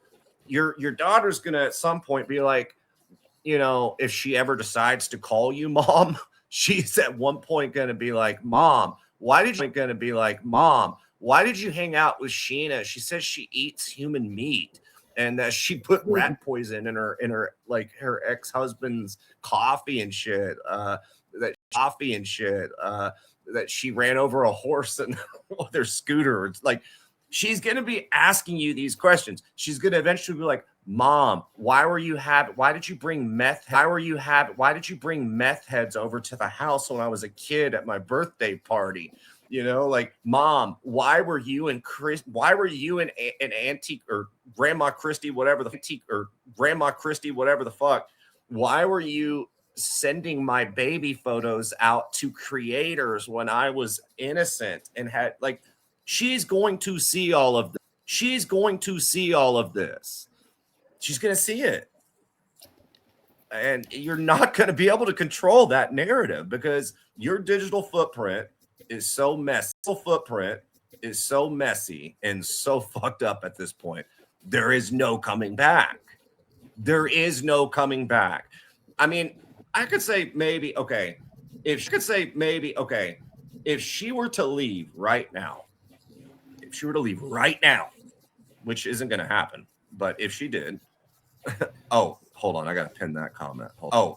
your daughter's gonna at some point be like, you know, if she ever decides to call you mom, she's at one point gonna be like, Mom, why did you hang out with Sheena? She says she eats human meat and that she put rat poison in her like her ex-husband's coffee and shit. That she ran over a horse and their scooter. It's like she's gonna be asking you these questions. She's gonna eventually be like, Mom, why did you bring meth heads over to the house when I was a kid at my birthday party? You know, like, Mom, why were you and Auntie or Grandma Christie, whatever the fuck, why were you sending my baby photos out to creators when I was innocent and had, like, she's going to see all of this. She's going to see all of this. She's going to see it. And you're not going to be able to control that narrative because your digital footprint is so messy. And so fucked up at this point. There is no coming back. There is no coming back. I mean, I could say maybe, okay, if she were to leave right now, which isn't going to happen, but if she did, oh, hold on, I got to pin that comment. Hold on.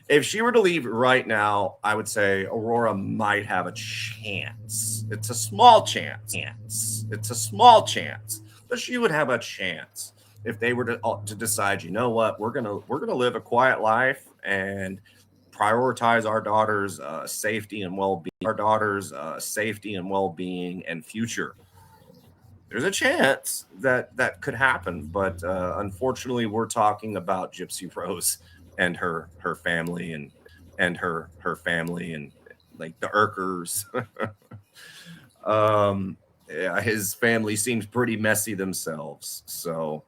If she were to leave right now, I would say Aurora might have a chance. It's a small chance. But she would have a chance if they were to decide, you know what, we're gonna live a quiet life and prioritize our daughter's safety and well-being, and future. There's a chance that could happen, but unfortunately, we're talking about Gypsy Rose and her family and her family and like the Urkers. Yeah, his family seems pretty messy themselves. So,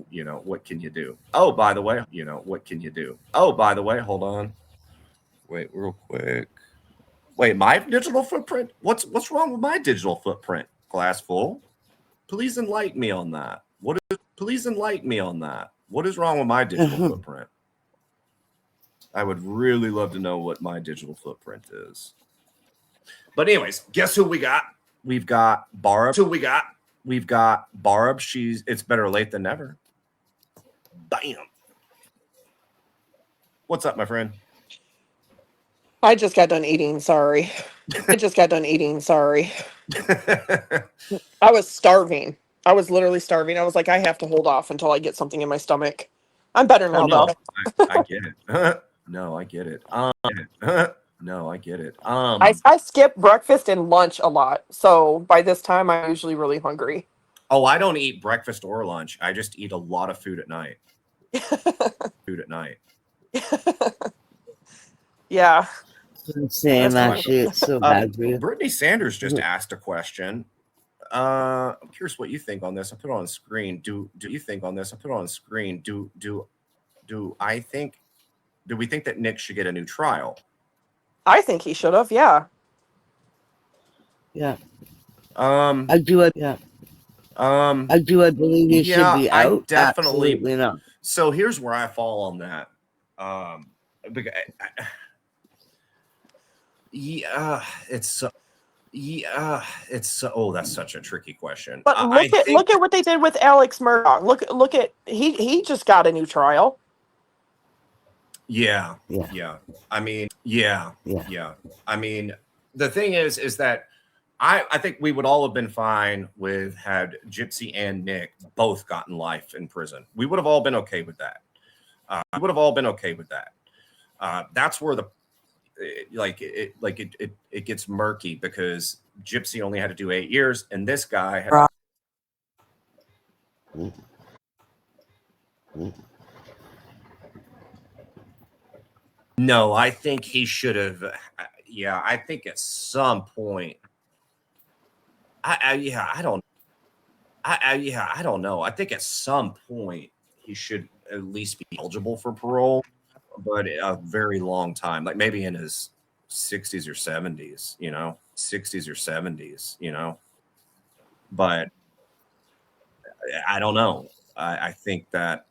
you know, what can you do? Oh, by the way, hold on. Wait, real quick. Wait, my digital footprint? What's wrong with my digital footprint? Glass full? Please enlighten me on that. What is wrong with my digital footprint? I would really love to know what my digital footprint is. But anyways, guess who we got? We've got Barb. It's better late than never. Bam. What's up, my friend? I just got done eating. Sorry. I was starving. I was literally starving. I was like, I have to hold off until I get something in my stomach. I'm better now, though. I get it. No, I get it. I skip breakfast and lunch a lot. So by this time, I'm usually really hungry. Oh, I don't eat breakfast or lunch. I just eat a lot of food at night. Yeah. Saying that shit so bad for you. Brittany Sanders just asked a question. I'm curious what you think on this. I put it on screen. Do we think that Nick should get a new trial? I think he should have. Yeah. Yeah. I do. I believe he should be out. Definitely. Absolutely not. So here's where I fall on that. That's such a tricky question. But look at what they did with Alex Murdoch. Look at he just got a new trial. Yeah. I mean, the thing is that I think we would all have been fine with had Gypsy and Nick both gotten life in prison. We would have all been okay with that. That's where it gets murky because Gypsy only had to do 8 years, and this guy had. No, I think he should have. Yeah, I think at some point. I don't know. I think at some point he should at least be eligible for parole, but a very long time, like maybe in his 60s or 70s, But I don't know. I think that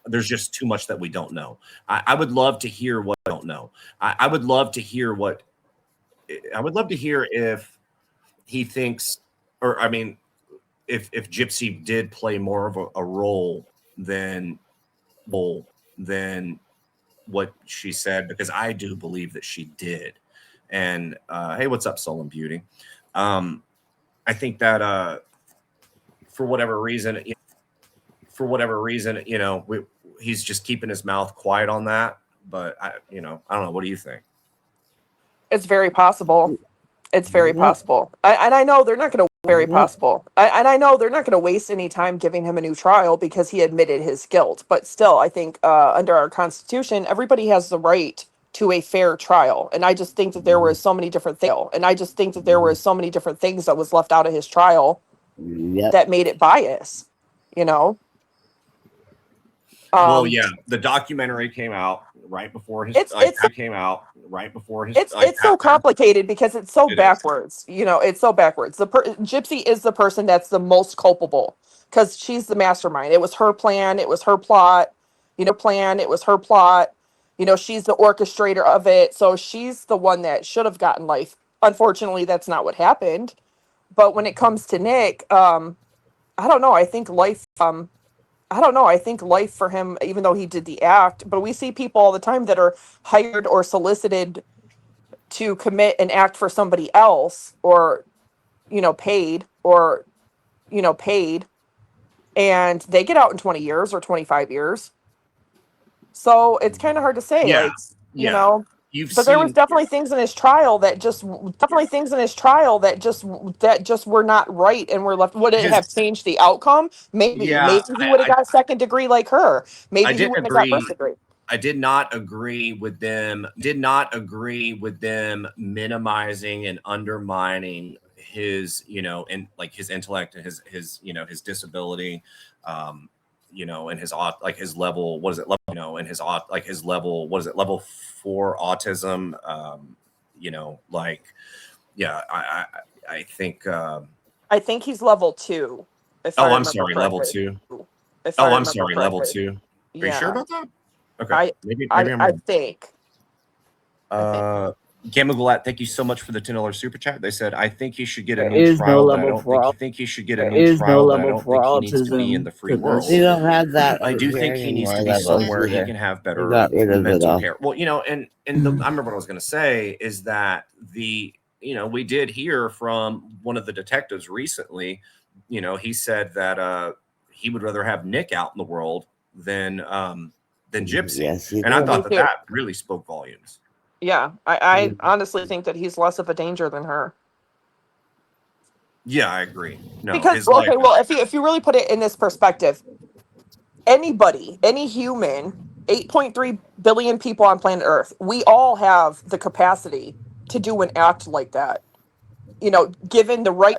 there's just too much that we don't know. I would love to hear what I don't know. I would love to hear if he thinks, or I mean, if Gypsy did play more of a role than what she said, because I do believe that she did. And hey, what's up, Soul and Beauty? I think that for whatever reason, he's just keeping his mouth quiet on that. But I don't know. What do you think? It's very possible. It's very possible. I know they're not going to very possible. I know they're not going to waste any time giving him a new trial because he admitted his guilt. But still, I think under our Constitution, everybody has the right to a fair trial. And I just think that there were so many different things. That was left out of his trial that made it bias. Well, yeah, the documentary came out right before his. It's so complicated because it's so backwards. It's so backwards. Gypsy is the person that's the most culpable because she's the mastermind. It was her plan. It was her plot. It was her plot. She's the orchestrator of it. So she's the one that should have gotten life. Unfortunately, that's not what happened. But when it comes to Nick, I don't know. I think life for him, even though he did the act, but we see people all the time that are hired or solicited to commit an act for somebody else or, paid and they get out in 20 years or 25 years. So it's kind of hard to say, but there was definitely things in his trial that just were not right and were left. Would it have changed the outcome? Maybe he would have got a second degree like her. Maybe he wouldn't have got first degree. I did not agree with them. Minimizing and undermining his, and like his intellect and his disability, and his his level. What is it? And his his level. What is it? Level 4 autism. I think. I think he's level 2. I'm sorry, level 2. I'm sorry, level 2. Are you sure about that? Okay, maybe I think. Gamma Gallat, thank you so much for the $10 super chat. They said, I think he should get a new trial. But I don't think he should get a new trial. But I don't think he needs to be in the free world. You don't have that. I do think he needs to be somewhere he can have better mental care. Well, I remember what I was going to say is that we did hear from one of the detectives recently. He said that he would rather have Nick out in the world than Gypsy. Yes, and I thought that really spoke volumes. Yeah, I honestly think that he's less of a danger than her. Yeah, I agree. No, because if you really put it in this perspective, any human, 8.3 billion people on planet Earth, we all have the capacity to do an act like that. Given the right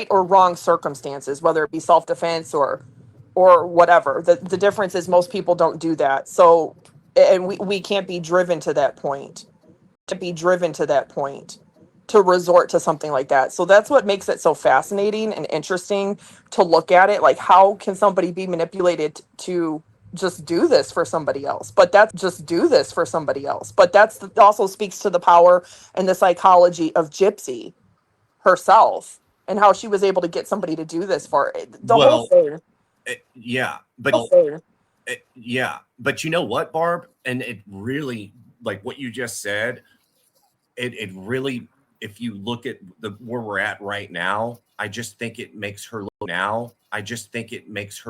or wrong circumstances, whether it be self-defense or whatever. The difference is most people don't do that. So, and we can't be driven to that point. To resort to something like that. So that's what makes it so fascinating and interesting to look at it. Like, how can somebody be manipulated to just do this for somebody else? But that also speaks to the power and the psychology of Gypsy herself and how she was able to get somebody to do this for whole thing. But you know what, Barb? And it really, like what you just said, it really, if you look at where we're at right now, I just think it makes her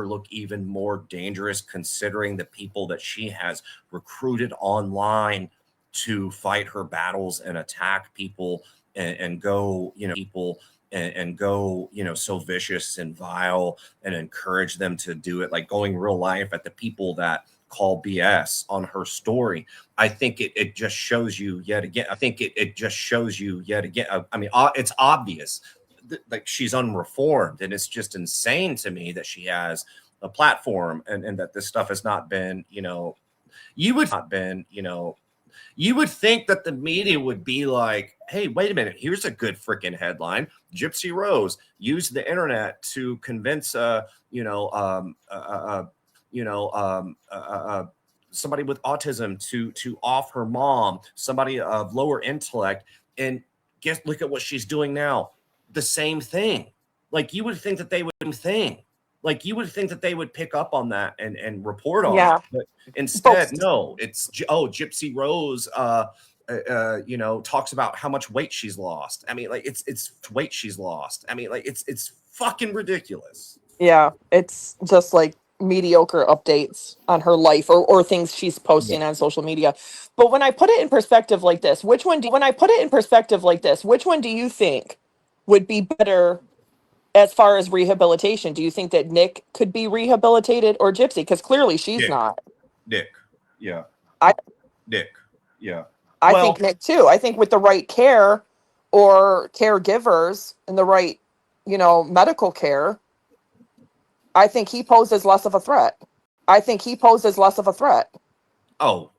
look even more dangerous, considering the people that she has recruited online to fight her battles and attack people and go, and go, so vicious and vile and encourage them to do it, like going real life at the people that call BS on her story. I think it just shows you yet again. I mean, it's obvious that she's unreformed, and it's just insane to me that she has a platform and that this stuff has not been, you would think that the media would be like, hey, wait a minute, here's a good freaking headline. Gypsy Rose used the internet to convince somebody with autism to off her mom, somebody of lower intellect, and look at what she's doing now. The same thing. Like, you would think that they would pick up on that and report on it. But instead, no, it's Gypsy Rose talks about how much weight she's lost. I mean, like, it's weight she's lost. I mean, like, it's fucking ridiculous. Yeah, it's just like mediocre updates on her life or things she's posting on social media. But when I put it in perspective like this, which one do you think would be better as far as rehabilitation? Do you think that Nick could be rehabilitated or Gypsy? Because clearly she's not. Nick. Yeah. I Nick. Yeah. I think Nick too. I think with the right care or caregivers and the right, medical care, I think he poses less of a threat. Oh,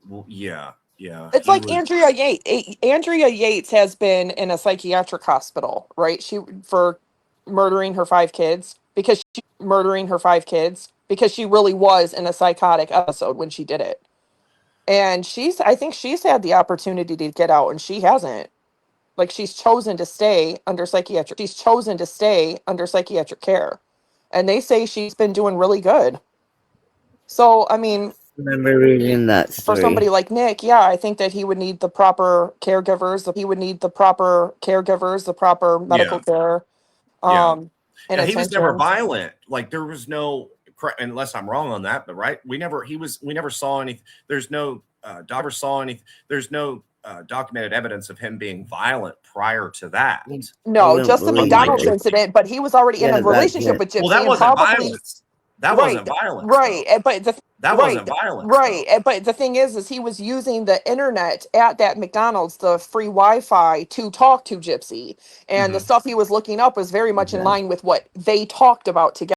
well, yeah. Yeah. It's like Andrea Yates. Andrea Yates has been in a psychiatric hospital, right? For murdering her 5 kids because she really was in a psychotic episode when she did it. And I think she's had the opportunity to get out and she hasn't. Like she's chosen to stay under psychiatric care. And they say she's been doing really good. So, I mean, remember reading that for story. somebody like Nick, yeah, I think that he would need the proper caregivers, the proper medical care. And he was never violent. Like there was no, unless I'm wrong on that, but right, we never saw any. There's no documented evidence of him being violent prior to that. No, just the McDonald's incident, but he was already in a relationship with Gypsy. Well, that wasn't violence. That wasn't violence. Right. But wasn't violence. Right. But the thing is he was using the internet at that McDonald's, the free Wi-Fi, to talk to Gypsy. And the stuff he was looking up was very much in line with what they talked about together.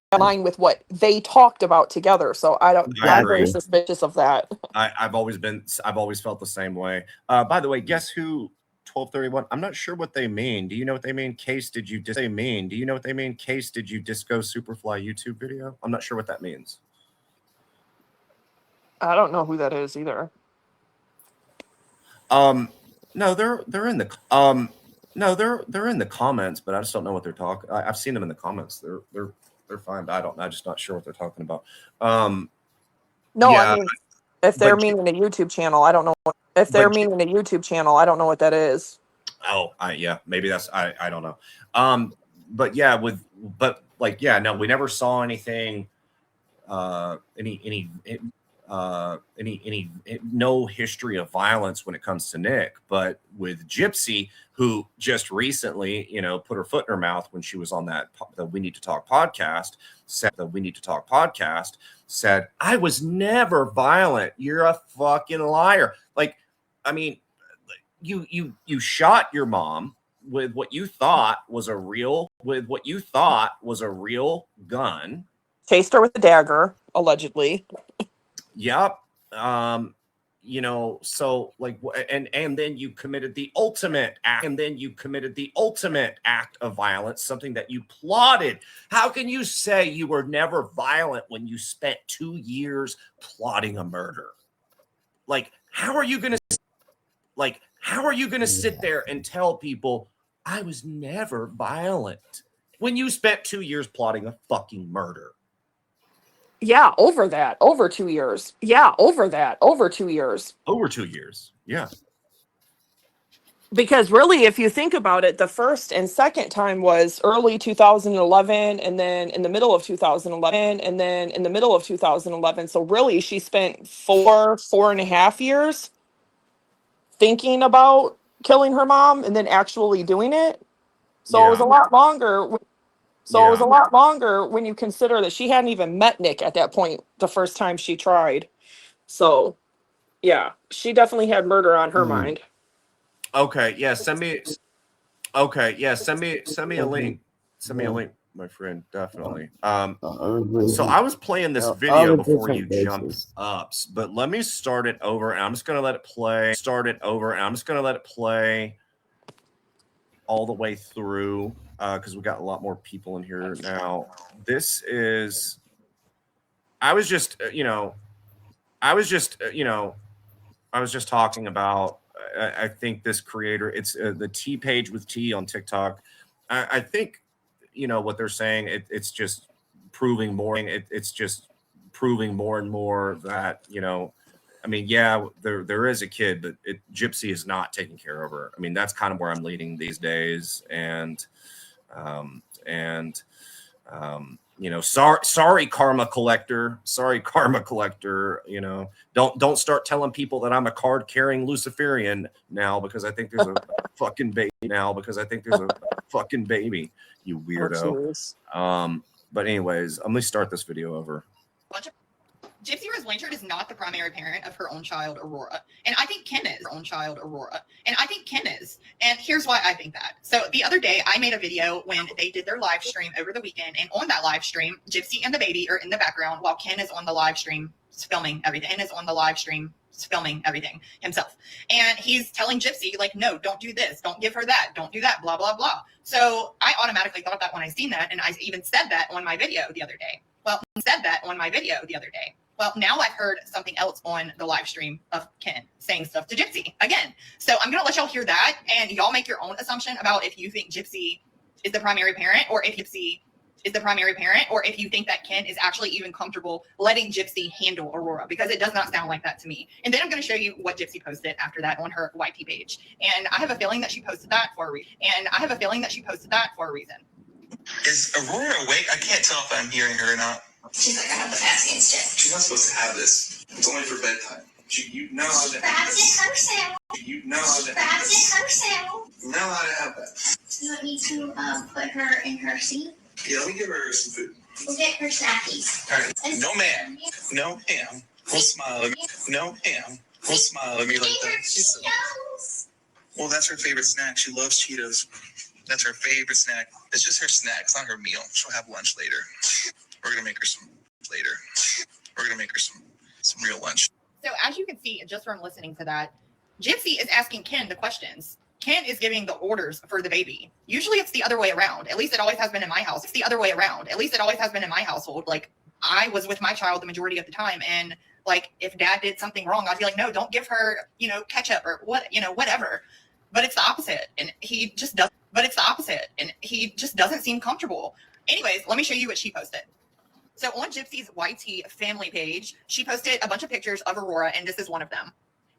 So I'm very suspicious of that. I've always felt the same way. By the way, guess who? 1231. I'm not sure what they mean. Do you know what they mean? Case, did you disco Superfly YouTube video? I'm not sure what that means. I don't know who that is either. No, they're in the they're in the comments, but I just don't know what they're talking. I've seen them in the comments. They're fine. I'm just not sure what they're talking about. I mean, if they're meaning a YouTube channel, I don't know. I don't know what that is. Oh, maybe that's I don't know. But yeah, no, we never saw anything. No history of violence when it comes to Nick, but with Gypsy, who just recently, put her foot in her mouth when she was on the We Need to Talk podcast, said, I was never violent. You're a fucking liar. Like, I mean, you shot your mom with what you thought was a real gun. Chased her with a dagger, allegedly. Yep. So like, and then you committed the ultimate act of violence, something that you plotted. How can you say you were never violent when you spent 2 years plotting a murder? Like, how are you going to sit there and tell people I was never violent when you spent 2 years plotting a fucking murder? Yeah, over 2 years. Yeah. Because really, if you think about it, the first and second time was early 2011, and then in the middle of 2011. So really, she spent 4.5 years thinking about killing her mom and then actually doing it. So it was a lot longer. It was a lot longer when you consider that she hadn't even met Nick at that point the first time she tried. So, yeah, she definitely had murder on her mind. Okay, yeah, send me a link. Send me a link, my friend, definitely. So I was playing this video before you jumped up, but let me start it over, and I'm just going to let it play all the way through, because we got a lot more people in here now. This is, I was just talking about, I think this creator, it's the T Page with T on TikTok. I think, what they're saying, it's just proving more. It's just proving more and more that, I mean, yeah, there is a kid, but Gypsy is not taking care of her. I mean, that's kind of where I'm leading these days. And You know, sorry, karma collector. Sorry, karma collector. You know, don't start telling people that I'm a card carrying Luciferian now because I think there's a fucking baby now because I think there's a fucking baby. You weirdo. But anyways, I'm gonna start this video over. Gypsy Rose Blanchard is not the primary parent of her own child, Aurora. And I think Ken is her own child, Aurora. And I think Ken is. And here's why I think that. So the other day, I made a video when they did their live stream over the weekend. And on that live stream, Gypsy and the baby are in the background while Ken is on the live stream filming everything. Ken is on the live stream filming everything himself. And he's telling Gypsy, like, no, don't do this. Don't give her that. Don't do that. Blah, blah, blah. So I automatically thought that when I seen that. And I even said that on my video the other day. Well, now I've heard something else on the live stream of Ken saying stuff to Gypsy again. So I'm going to let y'all hear that, and y'all make your own assumption about if you think Gypsy is the primary parent, or if Gypsy is the primary parent, or if you think that Ken is actually even comfortable letting Gypsy handle Aurora, because it does not sound like that to me. And then I'm going to show you what Gypsy posted after that on her YT page. And I have a feeling that she posted that for a reason. Is Aurora awake? I can't tell if I'm hearing her or not. She's like, I have the passing stick. She's not supposed to have this. It's only for bedtime. You know how to have this. You know how to have this. You know how to have that. You want me to put her in her seat? Yeah, let me give her some food. We'll get her snackies. All right. No, ma'am. No, ma'am. We'll smile at me. No, ma'am. We'll smile at me like that. Well, that's her favorite snack. She loves Cheetos. That's her favorite snack. It's just her snack. It's not her meal. She'll have lunch later. We're gonna make her some later. We're gonna make her some real lunch. So as you can see, just from listening to that, Gypsy is asking Ken the questions. Ken is giving the orders for the baby. Usually it's the other way around. At least it always has been in my house. It's the other way around. At least it always has been in my household. Like, I was with my child the majority of the time, and like, if dad did something wrong, I'd be like, no, don't give her, ketchup or whatever. But it's the opposite, and he just doesn't seem comfortable. Anyways, let me show you what she posted. So on Gypsy's YT family page, she posted a bunch of pictures of Aurora, and this is one of them.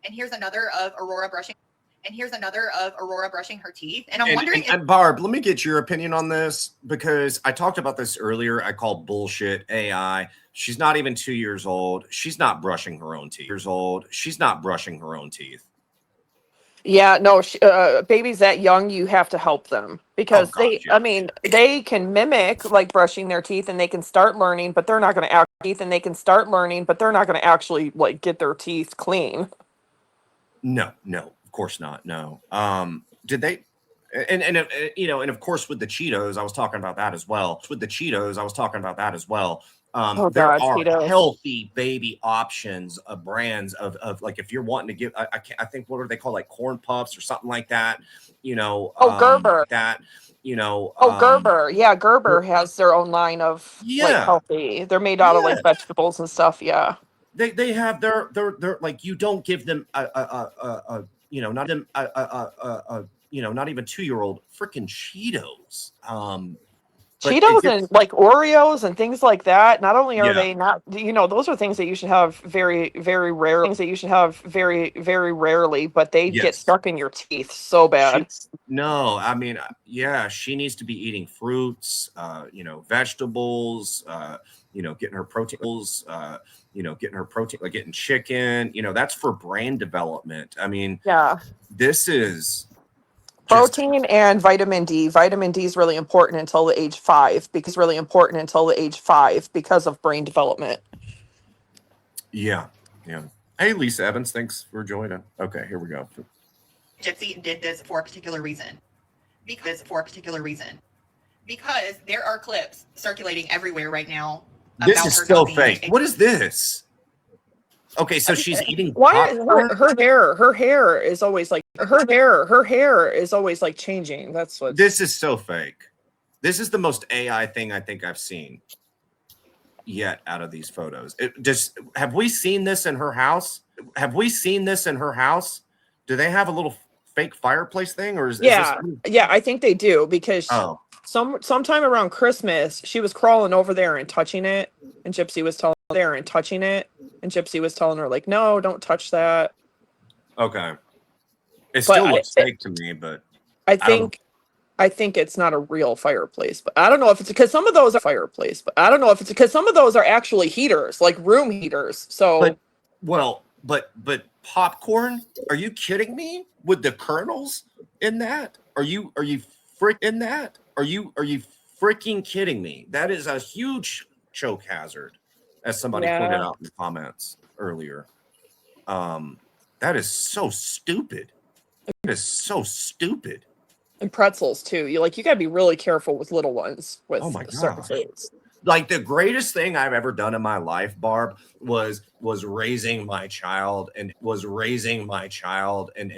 And here's another of Aurora brushing her teeth. And I'm wondering if Barb, let me get your opinion on this, because I talked about this earlier. I call bullshit AI. She's not even 2 years old. She's not brushing her own teeth. Yeah, no, babies that young, you have to help them because they can mimic like brushing their teeth, and they can start learning, but they're not going to actually like get their teeth clean. No, of course not. No. Did they? And of course with the Cheetos, I was talking about that as well. There are Cheetos. Healthy baby options of brands of like, if you're wanting to give, I think, what are they called, like corn puffs or something like that, Gerber. Gerber. Yeah, Gerber has their own line of like healthy. They're made out of like vegetables and stuff. Yeah. They have their like, you don't give them not even 2-year-old freaking Cheetos. Cheetos and like Oreos and things like that. Not only are they not, those are things that you should have very, very rarely. Very rarely, but they get stuck in your teeth so bad. She needs to be eating fruits, vegetables, getting her proteins, like getting chicken. That's for brain development. I mean, this is protein and vitamin D. Vitamin D is really important until the age 5 because of brain development. Yeah. Hey, Lisa Evans, thanks for joining. Okay, here we go. Gypsy did this for a particular reason. Because there are clips circulating everywhere right now. This is so fake. What is this? Okay, so she's eating. Why her hair is always like changing. That's what. This is so fake. This is the most AI thing I think I've seen yet out of these photos. Have we seen this in her house? Do they have a little fake fireplace thing, or is this? Yeah, I think they do, because sometime around Christmas she was crawling over there and touching it, and Gypsy was telling her like, no, don't touch that. Okay. It still looks fake to me, but I think I think it's not a real fireplace, but I don't know if it's because some of those are fireplace, but I don't know if it's because some of those are actually heaters, like room heaters. So, but popcorn? Are you kidding me? With the kernels in that? Are you freaking kidding me? That is a huge choke hazard, as somebody pointed out in the comments earlier. That is so stupid. It is so stupid. And pretzels too. You gotta be really careful with little ones with certain God. foods. Like the greatest thing I've ever done in my life, Barb, was raising my child and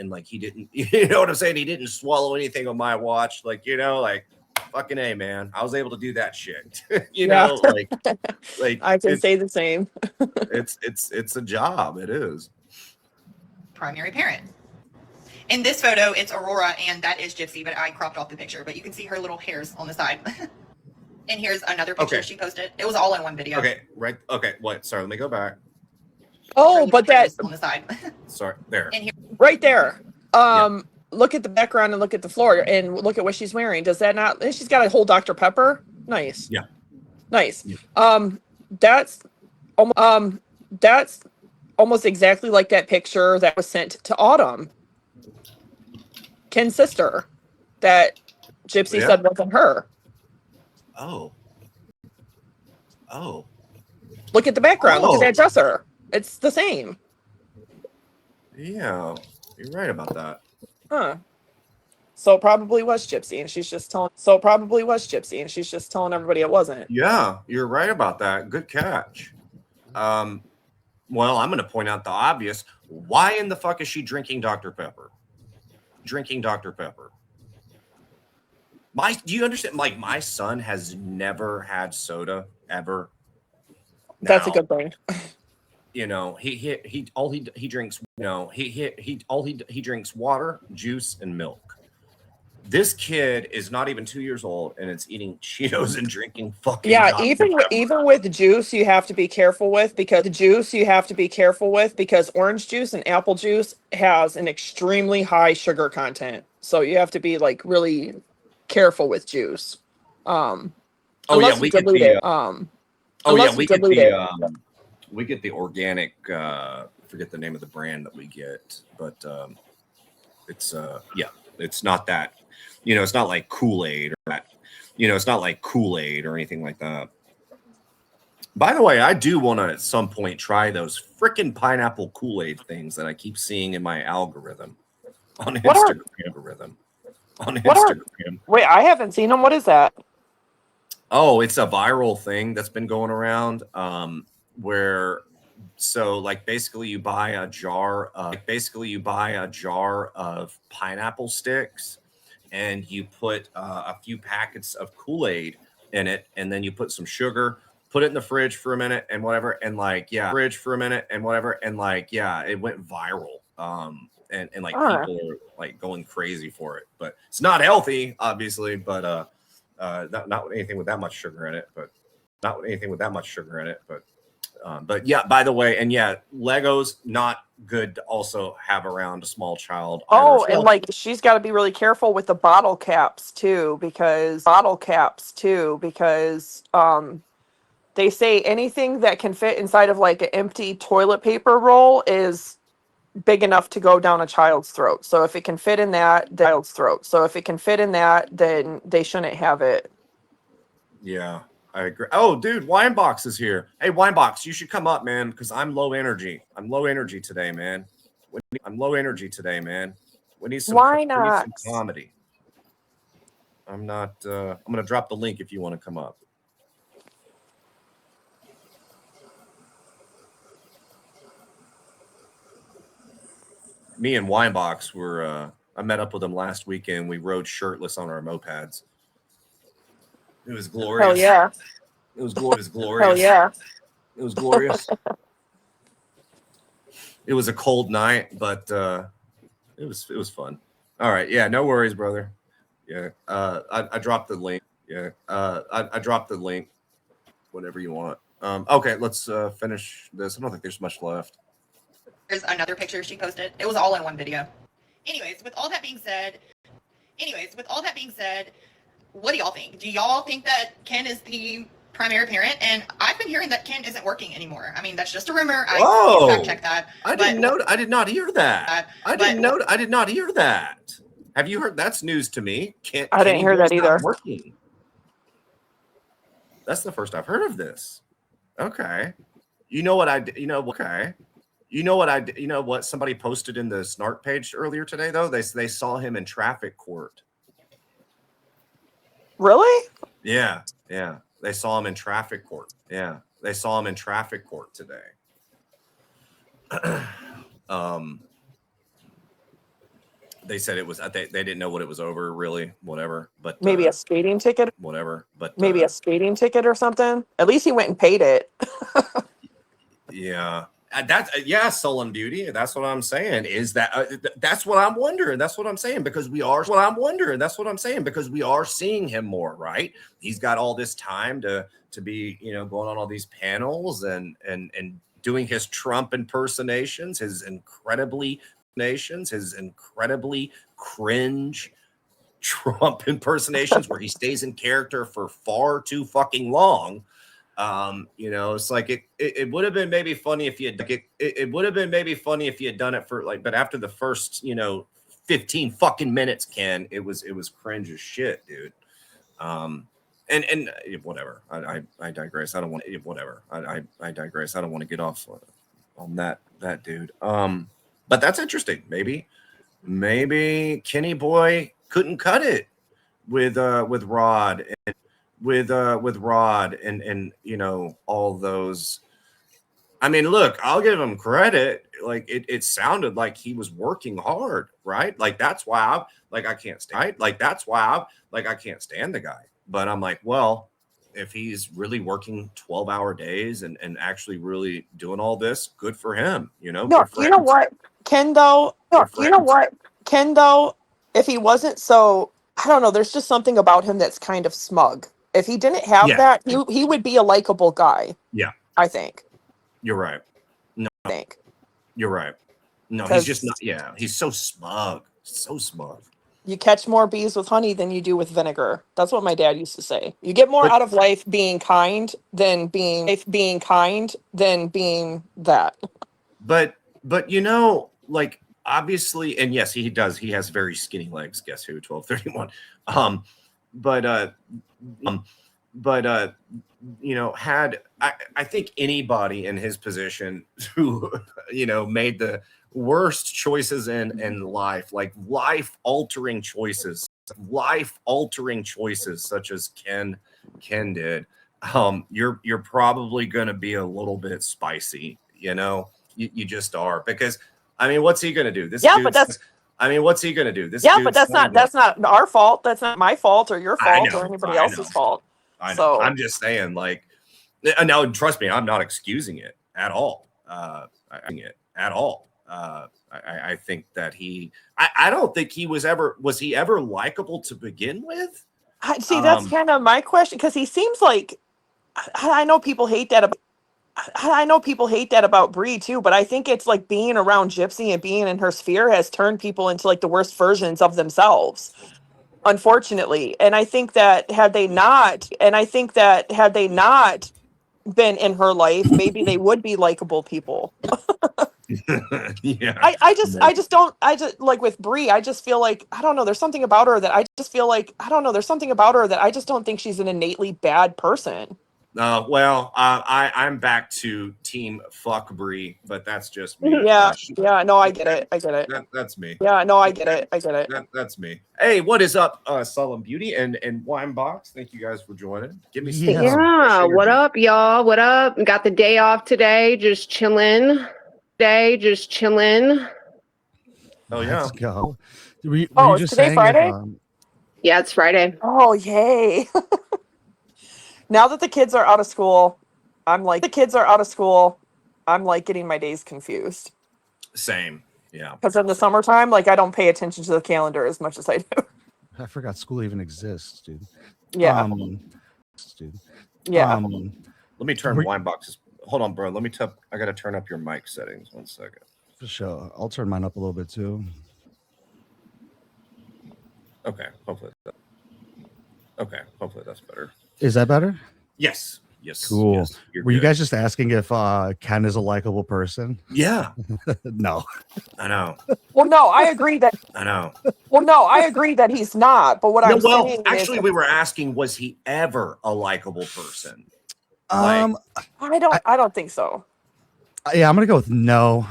like he didn't, you know what I'm saying? He didn't swallow anything on my watch. Like, like fucking A, man. I was able to do that shit. know, like I can say the same. it's a job. It is. Primary parent. In this photo, it's Aurora, and that is Gypsy, but I cropped off the picture, but you can see her little hairs on the side. And here's another picture she posted. It was all in one video. Okay, right. Okay, what? Sorry, let me go back. Oh, but that on the side. Sorry, there. And here, right there. Look at the background and look at the floor and look at what she's wearing. Does that not? She's got a whole Dr. Pepper. Nice. Yeah. Nice. Yeah. That's almost exactly like that picture that was sent to Autumn, Ken's sister, that Gypsy said wasn't her. Oh. Look at the background. Look at that dresser. It's the same. Yeah, you're right about that. Huh. So it probably was Gypsy, and she's just telling. Everybody it wasn't. Yeah, you're right about that. Good catch. Well, I'm going to point out the obvious. Why in the fuck is she drinking Dr. Pepper? Do you understand? Like, my son has never had soda ever. That's a good thing. He drinks. He drinks water, juice, and milk. This kid is not even 2 years old, and it's eating Cheetos and drinking fucking. Yeah, Dr. even with juice, you have to be careful with because orange juice and apple juice has an extremely high sugar content. So you have to be like really careful with juice. Unless you dilute it. We get the organic. Forget the name of the brand that we get, but it's it's not that. It's not like Kool-Aid or that. It's not like Kool-Aid or anything like that. By the way, I do want to at some point try those freaking pineapple Kool-Aid things that I keep seeing in my algorithm on Instagram. Wait, I haven't seen them. What is that? Oh, it's a viral thing that's been going around. Where basically you buy a jar of pineapple sticks, and you put a few packets of Kool-Aid in it, and then you put some sugar, put it in the fridge for a minute and whatever, and it went viral. People are like going crazy for it, but it's not healthy, obviously, but not anything with that much sugar in it, but yeah, by the way, and yeah, Legos not good to also have around a small child. Oh, and she's got to be really careful with the bottle caps too, because they say anything that can fit inside of like an empty toilet paper roll is big enough to go down a child's throat. So if it can fit in that, then they shouldn't have it. Yeah. I agree. Oh, dude, Winebox is here. Hey, Winebox, you should come up, man, because I'm low energy. I'm low energy today, man. We need some comedy. I'm going to drop the link if you want to come up. Me and Winebox were, I met up with them last weekend. We rode shirtless on our mopeds. It was glorious. Hell yeah. It was glorious. Hell yeah. It was glorious. It was a cold night, but it was fun. All right. Yeah, no worries, brother. Yeah. I dropped the link. Yeah. I dropped the link whenever you want. Okay, let's finish this. I don't think there's much left. There's another picture she posted. It was all in one video. Anyways, with all that being said, Anyways, with all that being said, what do y'all think? Do y'all think that Ken is the primary parent? And I've been hearing that Ken isn't working anymore. I mean, that's just a rumor. I can fact check that. I did not hear that. I did not hear that. Have you heard? That's news to me. I didn't hear that either. Working. That's the first I've heard of this. Okay. You know what somebody posted in the Snark page earlier today though? They saw him in traffic court. Really? Yeah. They saw him in traffic court. Yeah. They saw him in traffic court today. They said it was they didn't know what it was over, really, whatever. But maybe a speeding ticket. Whatever. But maybe a speeding ticket or something. At least he went and paid it. Yeah. That's Sullen Beauty. That's what I'm saying. Is that's what I'm wondering. That's what I'm saying because we are seeing him more, right? He's got all this time to be, going on all these panels and doing his Trump impersonations, his incredibly cringe Trump impersonations where he stays in character for far too fucking long. It's like it would have been maybe funny if you had it would have been maybe funny if you had done it for but after the first 15 fucking minutes, Ken, it was cringe as shit, dude. And whatever. I digress. I don't want to whatever. I digress. I don't want to get off on that dude. But that's interesting. Maybe Kenny Boy couldn't cut it with Rod and with Rod and all those. I mean, look, I'll give him credit. Like it sounded like he was working hard, right? Like that's why I can't stand the guy. But I'm like, well, if he's really working 12-hour days and actually really doing all this, good for him. No, you know what, Ken though. If he wasn't so, I don't know. There's just something about him that's kind of smug. If he didn't have that, he would be a likable guy. Yeah, I think. You're right. No, I think you're right. No, he's just not. Yeah, he's so smug. So smug. You catch more bees with honey than you do with vinegar. That's what my dad used to say. You get more out of life being kind than being that. But obviously, and yes, he does. He has very skinny legs. Guess who? 1231. Had I think anybody in his position who made the worst choices in life, like life-altering choices such as Ken did, you're probably going to be a little bit spicy. You just are, because I mean, what's he going to do? What's he going to do? But that's not our fault. That's not my fault or your fault or anybody else's fault. I know. So I'm just saying, no, trust me, I'm not excusing it at all. I think that I don't think was he ever likable to begin with? See, that's kind of my question, because he seems like, I know people hate that about Bree too, but I think it's like being around Gypsy and being in her sphere has turned people into like the worst versions of themselves, unfortunately. And I think that had they not been in her life, maybe they would be likable people. Yeah. I just like with Bree, I just feel like, I don't know, there's something about her that I just don't think she's an innately bad person. I'm back to team fuck Bree, but that's just me. No, I get it. That's me. No, I get it. That's me. Hey, what is up, Sullen Beauty and Winebox? Thank you guys for joining. Give me some. Yeah, what up, y'all? What up? Got the day off today, just chilling. Oh yeah. Let's go. Were you is just today saying Friday? Yeah, it's Friday. Oh, yay. Now that the kids are out of school, I'm like getting my days confused. Same. Yeah. Because in the summertime, like, I don't pay attention to the calendar as much as I do. I forgot school even exists, dude. Yeah. Let me turn Winebox's. Hold on, bro. I got to turn up your mic settings. 1 second. For sure. I'll turn mine up a little bit too. Okay, hopefully that's better. Is that better? Yes. Yes. Cool. Yes, Were you good. guys just asking if Ken is a likable person? Yeah. No. I know. Well, no, I agree that. I know. Well, no, I agree that he's not. But what I'm saying actually, is, we were asking, was he ever a likable person? I don't think so. Yeah, I'm gonna go with no.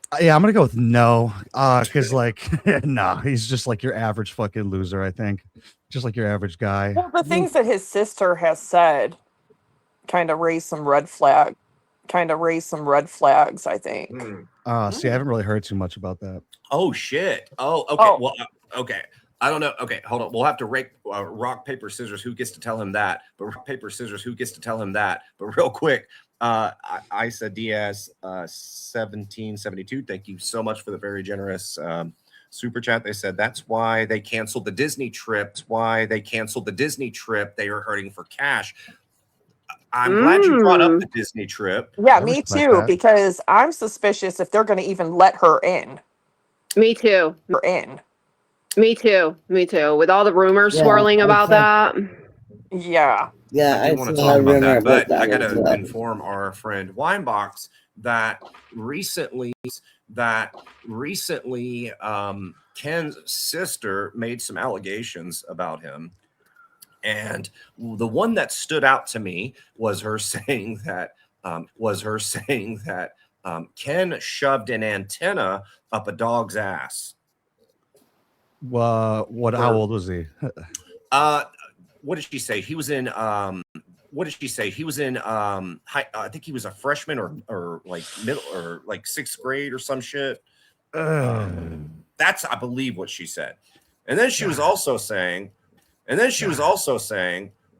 Because like, no, he's just like your average fucking loser. I think, just like your average guy. Well, the things that his sister has said kind of raised some red flags. I think. See, I haven't really heard too much about that. Oh shit. Oh, okay. Well, okay. I don't know. Okay, hold on. We'll have to rock, paper, scissors. Who gets to tell him that? But rock, paper, scissors. Who gets to tell him that? But real quick, Isa Diaz, 1772. Thank you so much for the very generous super chat. They said that's why they canceled the Disney trip. They are hurting for cash. I'm glad you brought up the Disney trip. Yeah, me too. Because I'm suspicious if they're going to even let her in. Me too. Me too. With all the rumors swirling about that. Yeah. Yeah, I I do want to saw talk a about rumor that, but about I that got as to well. inform our friend Winebox that recently, Ken's sister made some allegations about him, and the one that stood out to me was her saying that Ken shoved an antenna up a dog's ass. How old was he? What did she say? He was in I think he was a freshman or like middle or like 6th grade or some shit. That's, I believe, what she said. And then she was also saying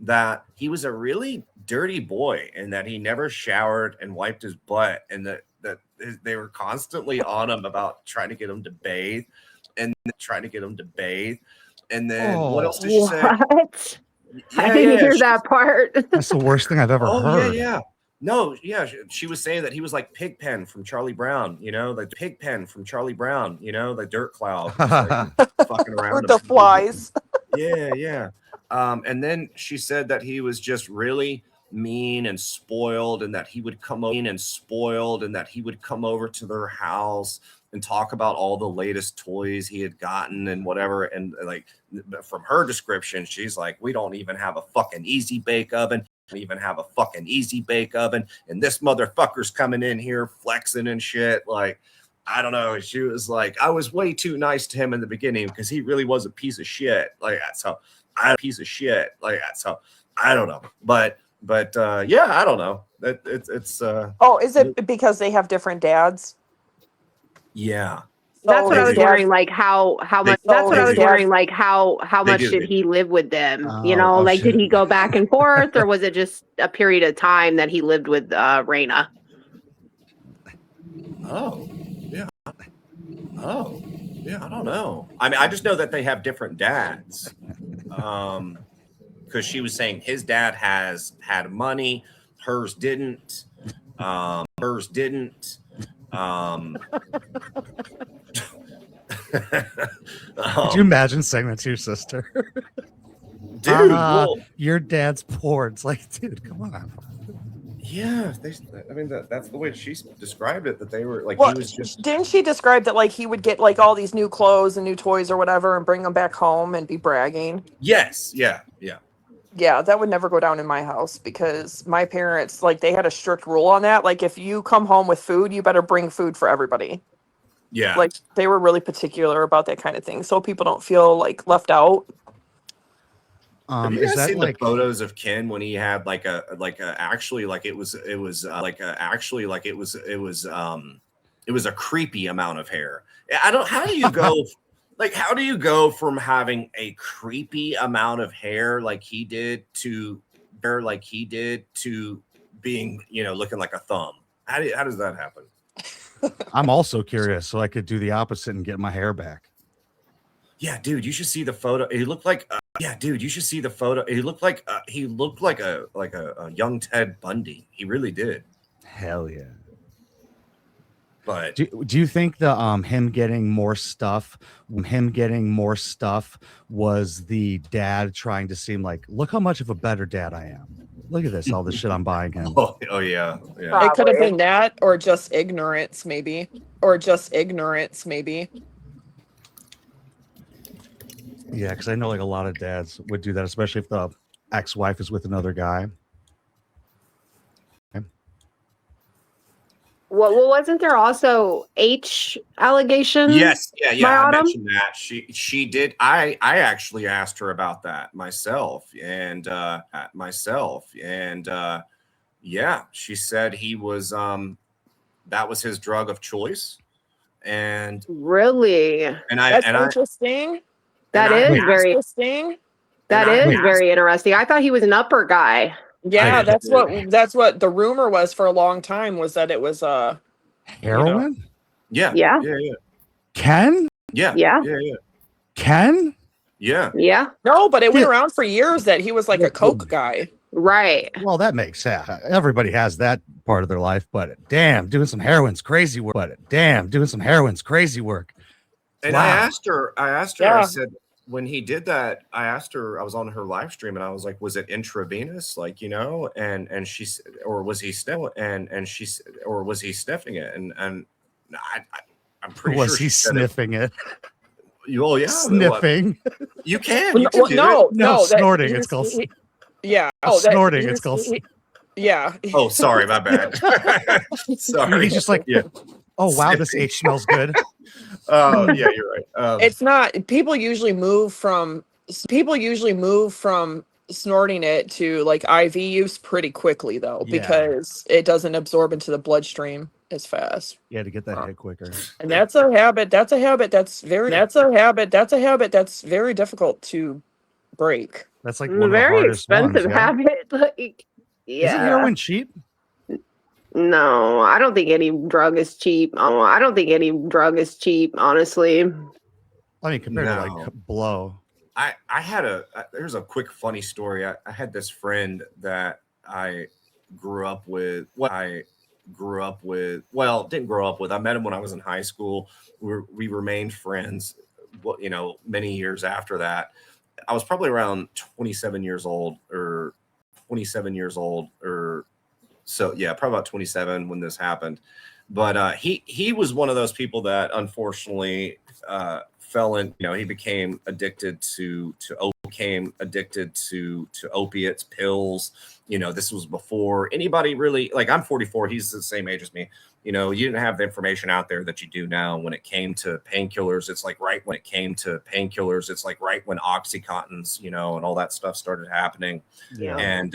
that he was a really dirty boy and that he never showered and wiped his butt, and that they were constantly on him about trying to get him to bathe. And then what else did she say? What? I didn't hear that part. That's the worst thing I've ever heard. Yeah. No, yeah, she was saying that he was like Pigpen from Charlie Brown, like the dirt cloud, like, fucking around Or the flies. Yeah. And then she said that he was just really mean and spoiled, and that he would come over to their house and talk about all the latest toys he had gotten and whatever. And like, from her description, she's like, we don't even have a fucking easy bake oven. And this motherfucker's coming in here flexing and shit. Like, I don't know. She was like, I was way too nice to him in the beginning because he really was a piece of shit. Like, that's how I don't know. But yeah, I don't know. It's is it because they have different dads? Yeah. That's what I was wondering, like how much. That's what I was wondering, like how much do. did he live with them? Like did he go back and forth, or was it just a period of time that he lived with Raina? Oh, yeah. I don't know. I mean, I just know that they have different dads. Because she was saying his dad had money, hers didn't. Could you imagine saying that to your sister? Dude, your dad's poor. It's like, dude, come on. Yeah, that's the way she described it. That they were like, Well, he was just. Didn't she describe that like he would get like all these new clothes and new toys or whatever and bring them back home and be bragging? Yes, yeah. Yeah, that would never go down in my house because my parents, like, they had a strict rule on that. Like, if you come home with food, you better bring food for everybody. Yeah. Like, they were really particular about that kind of thing, so people don't feel like left out. Have you guys seen the photos of Ken when he had it was a creepy amount of hair. How do you go how do you go from having a creepy amount of hair like he did to being, looking like a thumb? How does that happen? I'm also curious, so I could do the opposite and get my hair back. Yeah, dude, you should see the photo. He looked like he looked like a young Ted Bundy. He really did. Hell yeah. But do you think the him getting more stuff was the dad trying to seem like, look how much of a better dad I am. Look at this, all the shit I'm buying him. Oh yeah. It could have been that, or just ignorance, maybe. Yeah, because I know like a lot of dads would do that, especially if the ex-wife is with another guy. Well, wasn't there also H allegations? Yes, yeah. I Autumn? mentioned that. She did. I actually asked her about that myself, and yeah, she said he was that was his drug of choice. And really, that's interesting. That is very interesting. That is very interesting. I thought he was an upper guy. Yeah, that's what the rumor was for a long time, was that it was heroin. Yeah. Ken. Yeah. Ken. Yeah. No, but it went around for years that he was like a coke guy. Right. Well, that makes sense. Everybody has that part of their life, but damn, doing some heroin's crazy work. And Wow. I asked her, Yeah. I said, when he did that, I asked her, I was on her live stream and I was like, was it intravenous? Like, you know, and she said, or was he sniffing it? And I'm pretty Was sure he sniffing it? Oh yeah. Sniffing. You can. You Well, can do no, it. No, that- snorting. he It's was- called he- yeah. snorting. he It's was- called. Yeah. Oh, sorry, my bad. Sorry. He's just like, yeah. oh wow, this H smells good. Oh yeah, you're right. It's not. People usually move from snorting it to like IV use pretty quickly though, Yeah. because it doesn't absorb into the bloodstream as fast. Yeah, to get that hit quicker. And that's a habit that's very difficult to break. That's like one of the Very hardest ones, expensive yeah? habit. Like, yeah. Isn't heroin cheap? No, I don't think any drug is cheap. Honestly. I mean, compared to like blow. I had there's a quick funny story. I had this friend that I grew up with. Didn't grow up with. I met him when I was in high school. We remained friends, you know, many years after that. I was probably around 27 years old or so, yeah, probably about 27 when this happened. But he was one of those people that unfortunately he became addicted to opiates, pills. You know, this was before anybody really, like, I'm 44, he's the same age as me. You know, you didn't have the information out there that you do now when it came to painkillers. It's like right when Oxycontins, you know, and all that stuff started happening. Yeah. And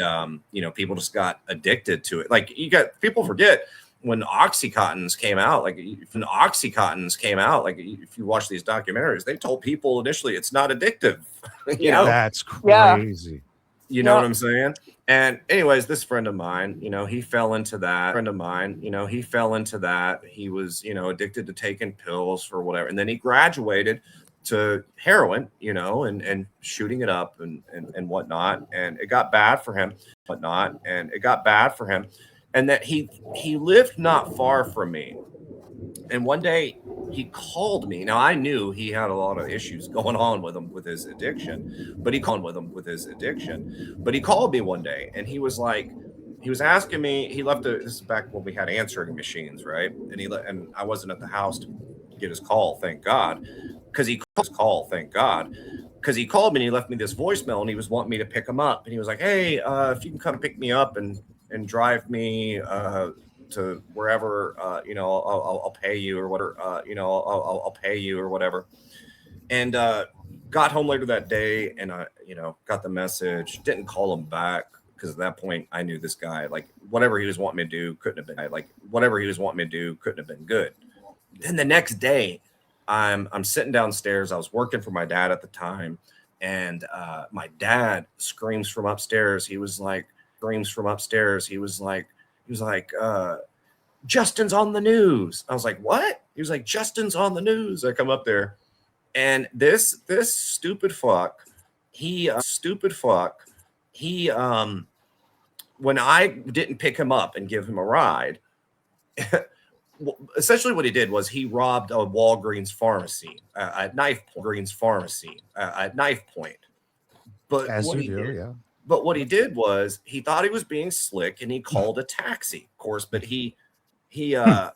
you know, people just got addicted to it. Like, people forget when Oxycontins came out, like if you watch these documentaries, they told people initially it's not addictive. You know? That's crazy. You know what I'm saying? And anyways, this friend of mine, you know, he fell into that. He was, you know, addicted to taking pills for whatever. And then he graduated to heroin, you know, and shooting it up and whatnot. And it got bad for him, And that he lived not far from me. And one day he called me. Now I knew he had a lot of issues going on with him with his addiction, but he called me one day and he was asking me, this is back when we had answering machines, right? And I wasn't at the house to get his call, thank God. Because he called me and he left me this voicemail and he was wanting me to pick him up. And he was like, hey, if you can come pick me up and drive me to wherever, you know, I'll pay you or whatever, you know, I'll pay you or whatever. And got home later that day and I, you know, got the message, didn't call him back because at that point I knew this guy, like whatever he was wanting me to do couldn't have been good. Then the next day I'm sitting downstairs. I was working for my dad at the time. And my dad screams from upstairs. He was like, Justin's on the news. I was like, what? He was like, Justin's on the news. I come up there and this stupid fuck, when I didn't pick him up and give him a ride, essentially what he did was he robbed a Walgreens pharmacy at knife point. But As what you he do, did, yeah. but what he did was he thought he was being slick and he called a taxi, of course, but he didn't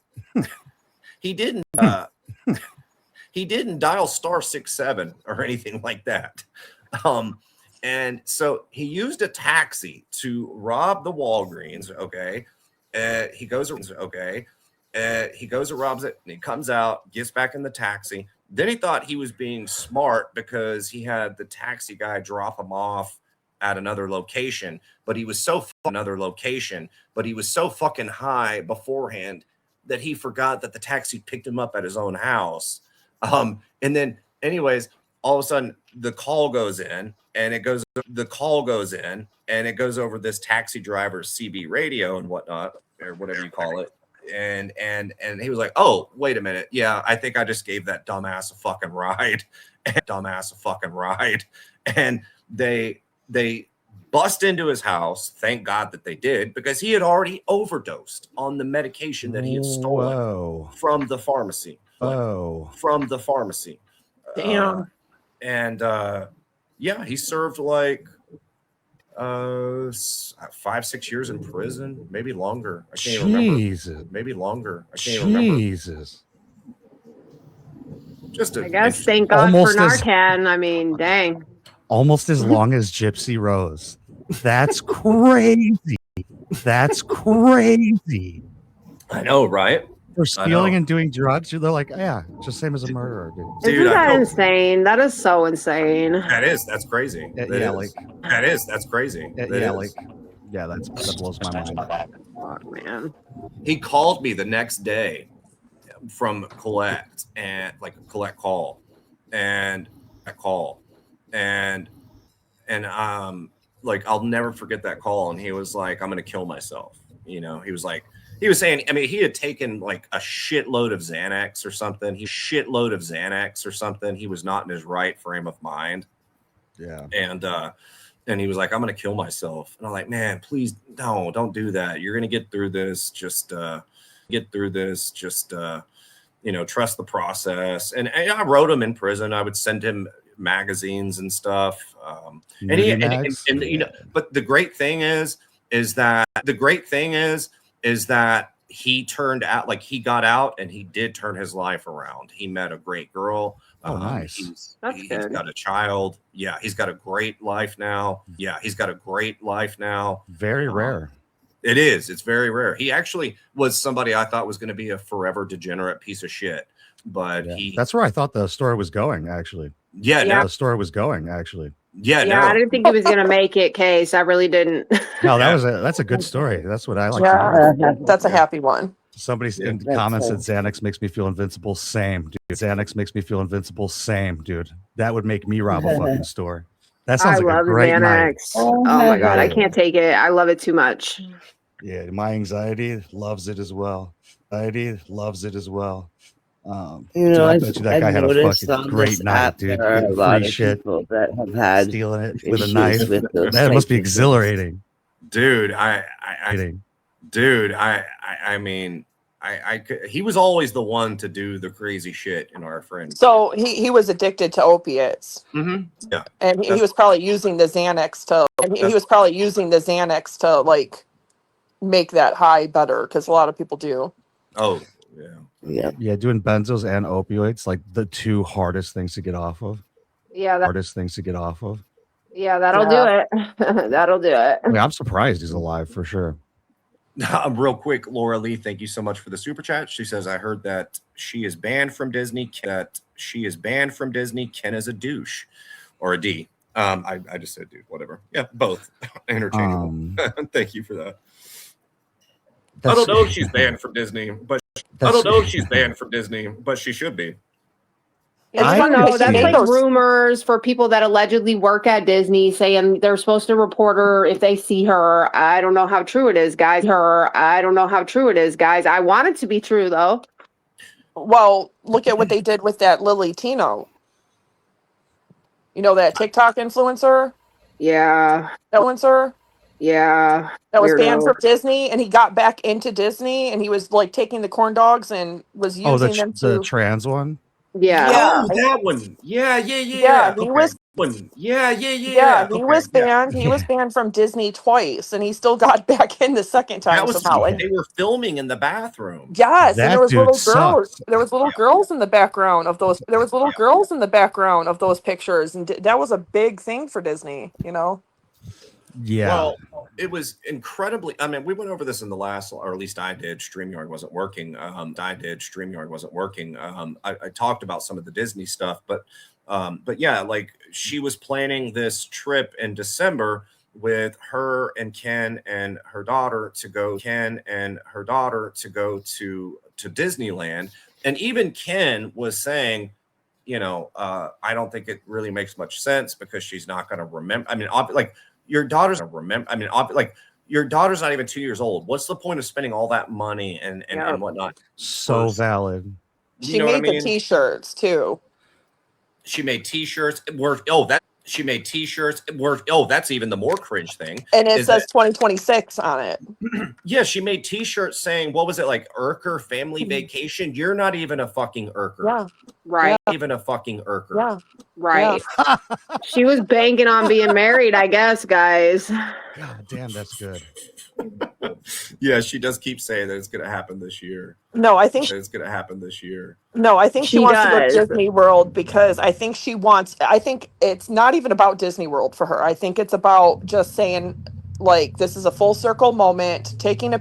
he didn't dial *67 or anything like that. And so he used a taxi to rob the Walgreens. Okay. He goes and robs it, and he comes out, gets back in the taxi. Then he thought he was being smart because he had the taxi guy drop him off at another location, but he was so fucking high beforehand that he forgot that the taxi picked him up at his own house. And then, anyways, all of a sudden the call goes in, and it goes over this taxi driver's CB radio and whatnot, or whatever you call it. And he was like, oh, wait a minute. Yeah, I think I just gave that dumbass a fucking ride. And they bust into his house. Thank God that they did, because he had already overdosed on the medication that he had stolen from the pharmacy. Damn. Yeah, he served like 5-6 years in prison, maybe longer. I can't even remember. Maybe longer. I can't even remember. Jesus. I guess thank God for Narcan. I mean, dang. Almost as long as Gypsy Rose. That's crazy. That's crazy. I know, right? For stealing and doing drugs, they're like, yeah, just same as a murderer, dude. Isn't that insane? That is so insane. That's crazy. That's crazy. Yeah, that blows my mind. Oh, man. He called me the next day from collect, and like a collect call, and like I'll never forget that call. And he was like, I'm gonna kill myself. He was saying, I mean, he had taken like a shitload of Xanax or something. He was not in his right frame of mind. Yeah. And he was like, I'm gonna kill myself. And I'm like, man, please don't do that. You're gonna get through this. Just trust the process. And I wrote him in prison. I would send him magazines and stuff. But the great thing is that he turned out, like, he got out and he did turn his life around. He met a great girl. Oh, nice. He's got a child. Yeah, he's got a great life now. Very rare. It is. It's very rare. He actually was somebody I thought was going to be a forever degenerate piece of shit. But that's where I thought the story was going, actually. Yeah. The story was going, actually. Yeah, I didn't think he was gonna make it, Case. I really didn't. No, that's a good story. That's what I like. That's a happy one. Somebody in the comments said Xanax makes me feel invincible. Same, dude. Xanax makes me feel invincible. Same, dude. That would make me rob a fucking store. That sounds like a great Xanax. night. Oh my God, I can't take it. I love it too much. Yeah, my anxiety loves it as well. I bet you that guy had a fucking great night, dude. There are a lot of shit, people that have had stealing it with a knife. with those That must be types of exhilarating. Dude, he was always the one to do the crazy shit in our friend. So he was addicted to opiates. Mm-hmm. Yeah. And he was probably using the Xanax to like make that high better, because a lot of people do. Oh, yeah, doing benzos and opioids, like the two hardest things to get off of. Yeah, that'll do it. That'll do it. I mean, I'm surprised he's alive for sure. Real quick, Laura Lee, thank you so much for the super chat. She says, I heard that she is banned from Disney. Ken is a douche or a D. I just said dude, whatever. Yeah, both interchangeable. Thank you for that. I don't know if she's banned from Disney, but she should be. I don't know. That's like rumors for people that allegedly work at Disney saying they're supposed to report her if they see her. I don't know how true it is, guys. I want it to be true, though. Well, look at what they did with that Lily Tino. You know, that TikTok influencer? Yeah. Influencer? Yeah. That was banned Weirdo. from Disney, and he got back into Disney, and he was like taking the corn dogs and was Oh, using them the to. trans one. Yeah. Yeah, Oh, that one. Yeah. yeah, he Okay. was. One. Yeah. Yeah, he Okay. was Yeah. banned. He was banned from Disney twice, and he still got back in the second time That was somehow. And they were filming in the bathroom. yes, and there That was dude little girls. sucks. There was little girls in the background of those. There was little girls in the background of those pictures, and that was a big thing for Disney. You know. Yeah. Well, it was incredibly. I mean, we went over this in the last, or at least I did. StreamYard wasn't working. StreamYard wasn't working. I talked about some of the Disney stuff, but yeah, like she was planning this trip in December with her and Ken and her daughter to go. To Disneyland, and even Ken was saying, I don't think it really makes much sense because she's not going to remember. I mean, like your daughter's going to remember. I mean, like your daughter's not even 2 years old. What's the point of spending all that money and whatnot? So valid. She made the T-shirts too. She made T-shirts. She made T-shirts. That's even the more cringe thing. And it says 2026 on it. Yeah, she made T-shirts saying, what was it, like Urker family vacation? You're not even a fucking Urker. Yeah. Right. Not even a fucking Urker. Yeah. Right. She was banking on being married, I guess, guys. God damn, that's good. Yeah, she does keep saying that it's going to happen this year. No, I think it's going to happen this year. No, I think she She wants to go to does. Disney World because I think it's not even about Disney World for her. I think it's about just saying, like, this is a full circle moment, taking a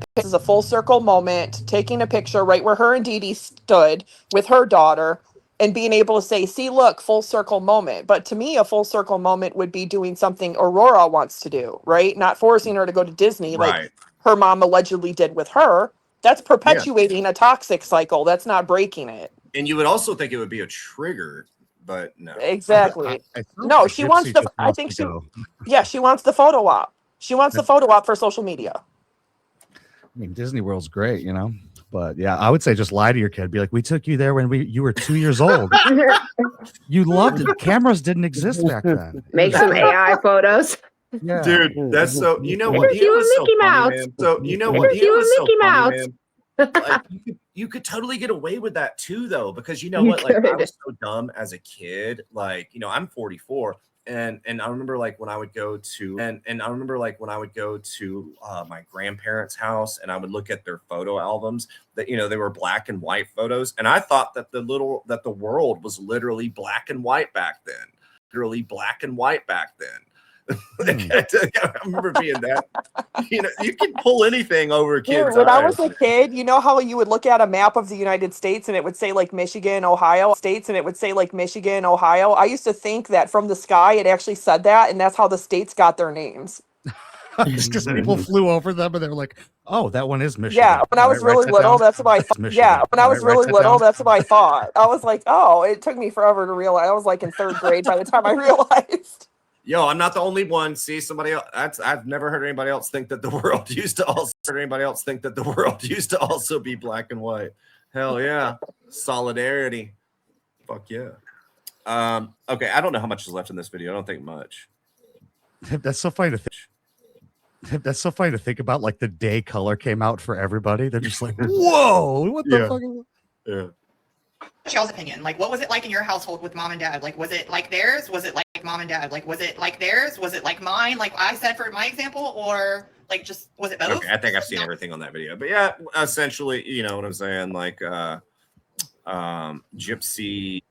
picture right where her and Dee Dee stood with her daughter and being able to say, see, look, full circle moment. But to me, a full circle moment would be doing something Aurora wants to do, right? Not forcing her to go to Disney like Right. her mom allegedly did with her. That's perpetuating a toxic cycle. That's not breaking it. And you would also think it would be a trigger, but no. Exactly. I No, she wants the. I think she. Yeah, she wants the photo op. She wants the photo op for social media. I mean, Disney World's great, but yeah, I would say just lie to your kid. Be like, we took you there when you were 2 years old. You loved it. Cameras didn't exist back then. Make some AI photos. Yeah. Dude, that's so. You know what? You and Mickey Mouse. Man. So you know what? You and Mickey Mouse. Like, you could totally get away with that too, though, because you know what? Like, I was so dumb as a kid. Like, I'm 44. And I remember like when I would go to my grandparents' house and I would look at their photo albums that they were black and white photos, and I thought that the world was literally black and white back then. I remember being that. You can pull anything over a kid's Dude, when I eyes. was a kid, you know how you would look at a map of the United States and it would say like Michigan, Ohio. I used to think that from the sky it actually said that, and that's how the states got their names. Just because people flew over them and they were like, "Oh, that one is Michigan." Yeah, when I was really little, that's what I thought. Yeah, when I was really little, that's what I thought. I was like, oh, it took me forever to realize. I was like in third grade by the time I realized. Yo, I'm not the only one. See, somebody else. I've never heard anybody else think that the world used to also be black and white. Hell yeah, solidarity. Fuck yeah. Okay, I don't know how much is left in this video. I don't think much. That's so funny to think. That's so funny to think about. Like the day color came out for everybody. They're just like, "Whoa, what the fuck?" Yeah. Y'all's opinion. Like, what was it like in your household with mom and dad? Like, was it like theirs? Was it like mom and dad? Like, was it like theirs? Was it like mine? Like I said for my example, or like just was it both? Okay, I think I've seen everything on that video, but yeah, essentially, you know what I'm saying. Like, Gypsy,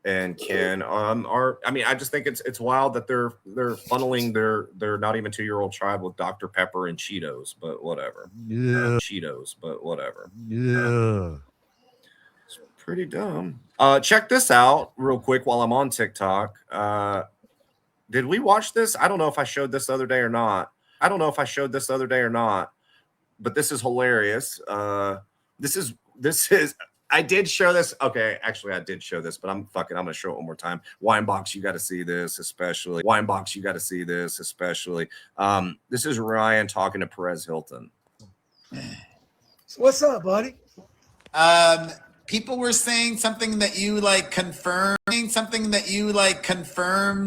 and Ken are. I mean, I just think it's wild that they're funneling their not even 2-year-old child with Dr. Pepper and Cheetos, but whatever. Yeah. Yeah. It's pretty dumb. Check this out real quick while I'm on TikTok. Did we watch this? I don't know if I showed this the other day or not. But this is hilarious. This is. I did show this. Okay, actually, I did show this, but I'm going to show it one more time. Winebox, you got to see this, especially. This is Ryan talking to Perez Hilton. So what's up, buddy? people were saying something that you like confirmed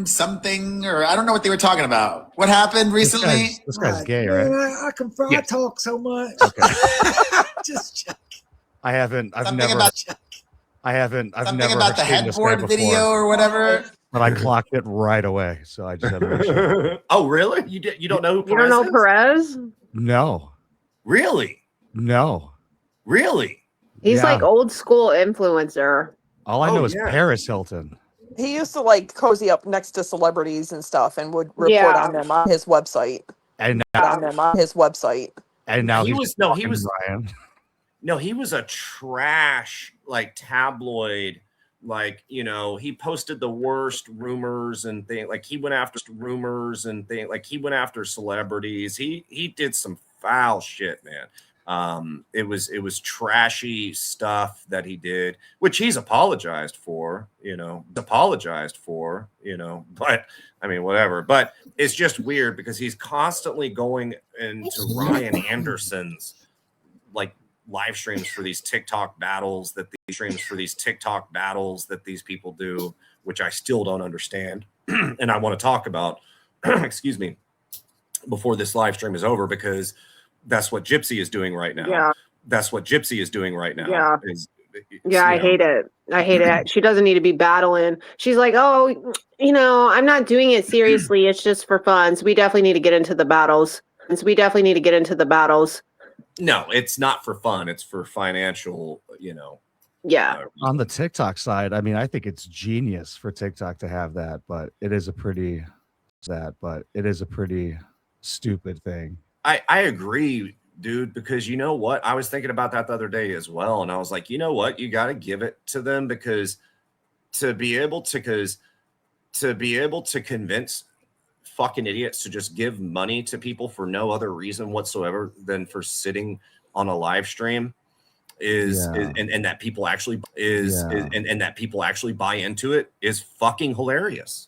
something, or I don't know what they were talking about. What happened recently? This guy's gay, right? Man, I confirm. I talk so much. Okay. Just I haven't. I've Something never. about I've something never about the seen this guy headboard video before, or whatever. but I clocked it right away. So I just had to make sure. Oh, really? You don't know who You don't know Perez is? Perez? No. Really? No. Really? He's Yeah. like old school influencer. All I know is yeah. Paris Hilton. He used to like cozy up next to celebrities and stuff, and would report Yeah. on them on his website. And now he he's was Ryan. No, he was a trash like tabloid, like, you know, he posted the worst rumors and things, like he went after celebrities. He did some foul shit, man. It was trashy stuff that he did, which he's apologized for, but I mean, whatever. But it's just weird because he's constantly going into Ryan Anderson's like live streams for these TikTok battles that these people do, which I still don't understand. And I want to talk about, excuse me, before this live stream is over, because that's what Gypsy is doing right now. Yeah. Yeah. I hate it. I hate it. She doesn't need to be battling. She's like, oh, I'm not doing it seriously. It's just for fun. So we definitely need to get into the battles. No, it's not for fun. It's for financial, Yeah. On the TikTok side, I mean, I think it's genius for TikTok to have that, but it is a pretty stupid thing. I agree, dude, because you know what? I was thinking about that the other day as well. And I was like, you know what? You got to give it to them, because to be able to convince fucking idiots to just give money to people for no other reason whatsoever than for sitting on a live stream and that people actually buy into it is fucking hilarious.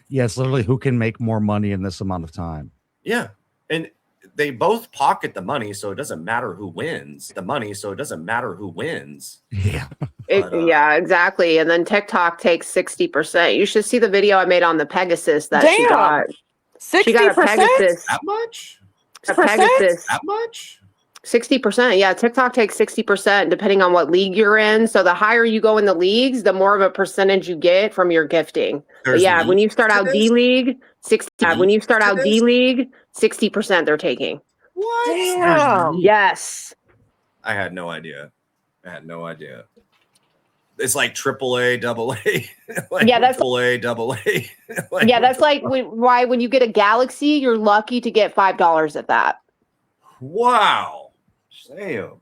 Yeah, it's literally who can make more money in this amount of time. Yeah. And they both pocket the money, so it doesn't matter who wins. Yeah. Yeah, exactly. And then TikTok takes 60%. You should see the video I made on the Pegasus that she got. 60%? She got a Pegasus. That much? A Pegasus. That much? 60%. Yeah, TikTok takes 60% depending on what league you're in. So the higher you go in the leagues, the more of a percentage you get from your gifting. But yeah, when you start out D League, 60. When you start out D League, 60% they're taking. What? Damn. Yes. I had no idea. It's like AAA, AA. Yeah, that's AAA, AA. yeah, that's like why when you get a Galaxy, you're lucky to get $5 at that. Wow. Damn.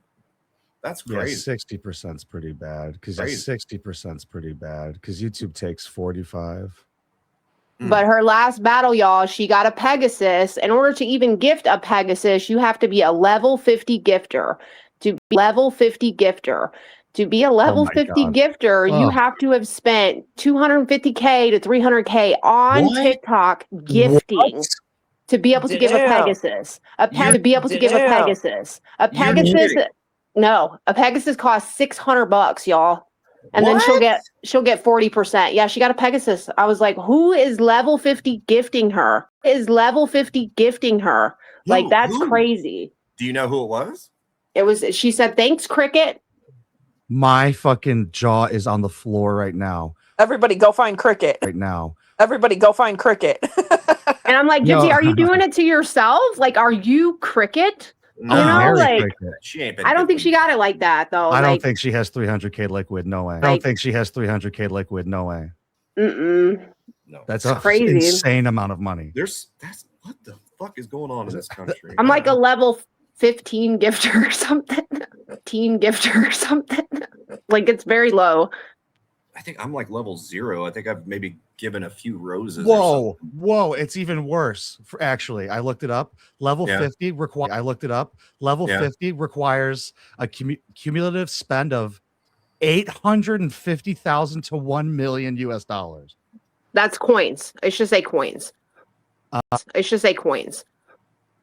That's crazy. Yeah, 60% is pretty bad because YouTube takes 45. But her last battle, y'all, she got a Pegasus. In order to even gift a Pegasus, you have to be a level 50 gifter. To be a level 50 gifter, you have to have spent $250K to $300K on TikTok gifting to be able to give a Pegasus. A Pegasus. No, a Pegasus costs $600, y'all. And then she'll get 40%. Yeah, she got a Pegasus. I was like, who is level 50 gifting her? Like, that's crazy. Do you know who it was? She said, thanks, Cricket. My fucking jaw is on the floor right now. Everybody go find Cricket. And I'm like, Gypsy, are you doing it to yourself? Like, are you Cricket? Cricket. She ain't been. I don't think she got it like that, though. I don't think she has 300K liquid. No way. I don't think she has 300K liquid. No way. Mm-mm. No, that's a crazy insane amount of money. What the fuck is going on in this country? I'm like a level 15 gifter or something. Like, it's very low. I think I'm like level 0. I think I've maybe given a few roses. Whoa! It's even worse. Actually, I looked it up. Level 50 requires a cumulative spend of $850,000 to $1 million US. That's coins. It should say coins.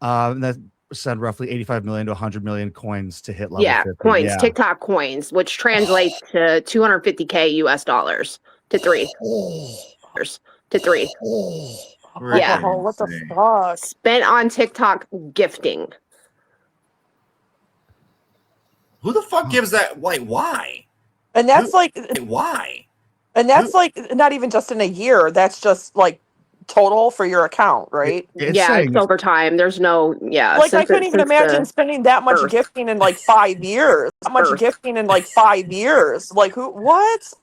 That send roughly 85 million to 100 million coins to hit level Yeah, 50. coins, Yeah. TikTok coins, which translates to 250K US dollars to three. To three. Yeah. Oh, what the fuck? Spent on TikTok gifting. Who the fuck gives that? Why? And that's why? And that's like not even just in a year. That's just like total for your account, right? It's over time. There's no Like I couldn't even imagine spending that much gifting in like 5 years. That much gifting in like 5 years. Like who? What?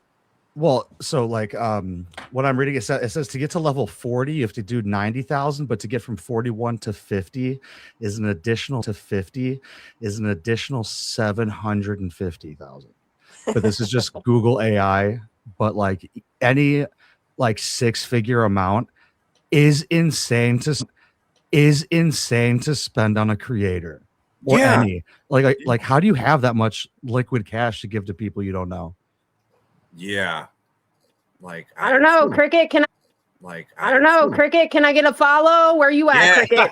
Well, so like what I'm reading, it says to get to level 40, you have to do 90,000, but to get from 41 to 50 is an additional 750,000. But this is just Google AI. But like any like 6-figure amount is insane to spend on a creator or any like how do you have that much liquid cash to give to people you don't know? Yeah. Like I don't know, Cricket. Can I? I don't know, Cricket. Can I get a follow? Where you at, Cricket?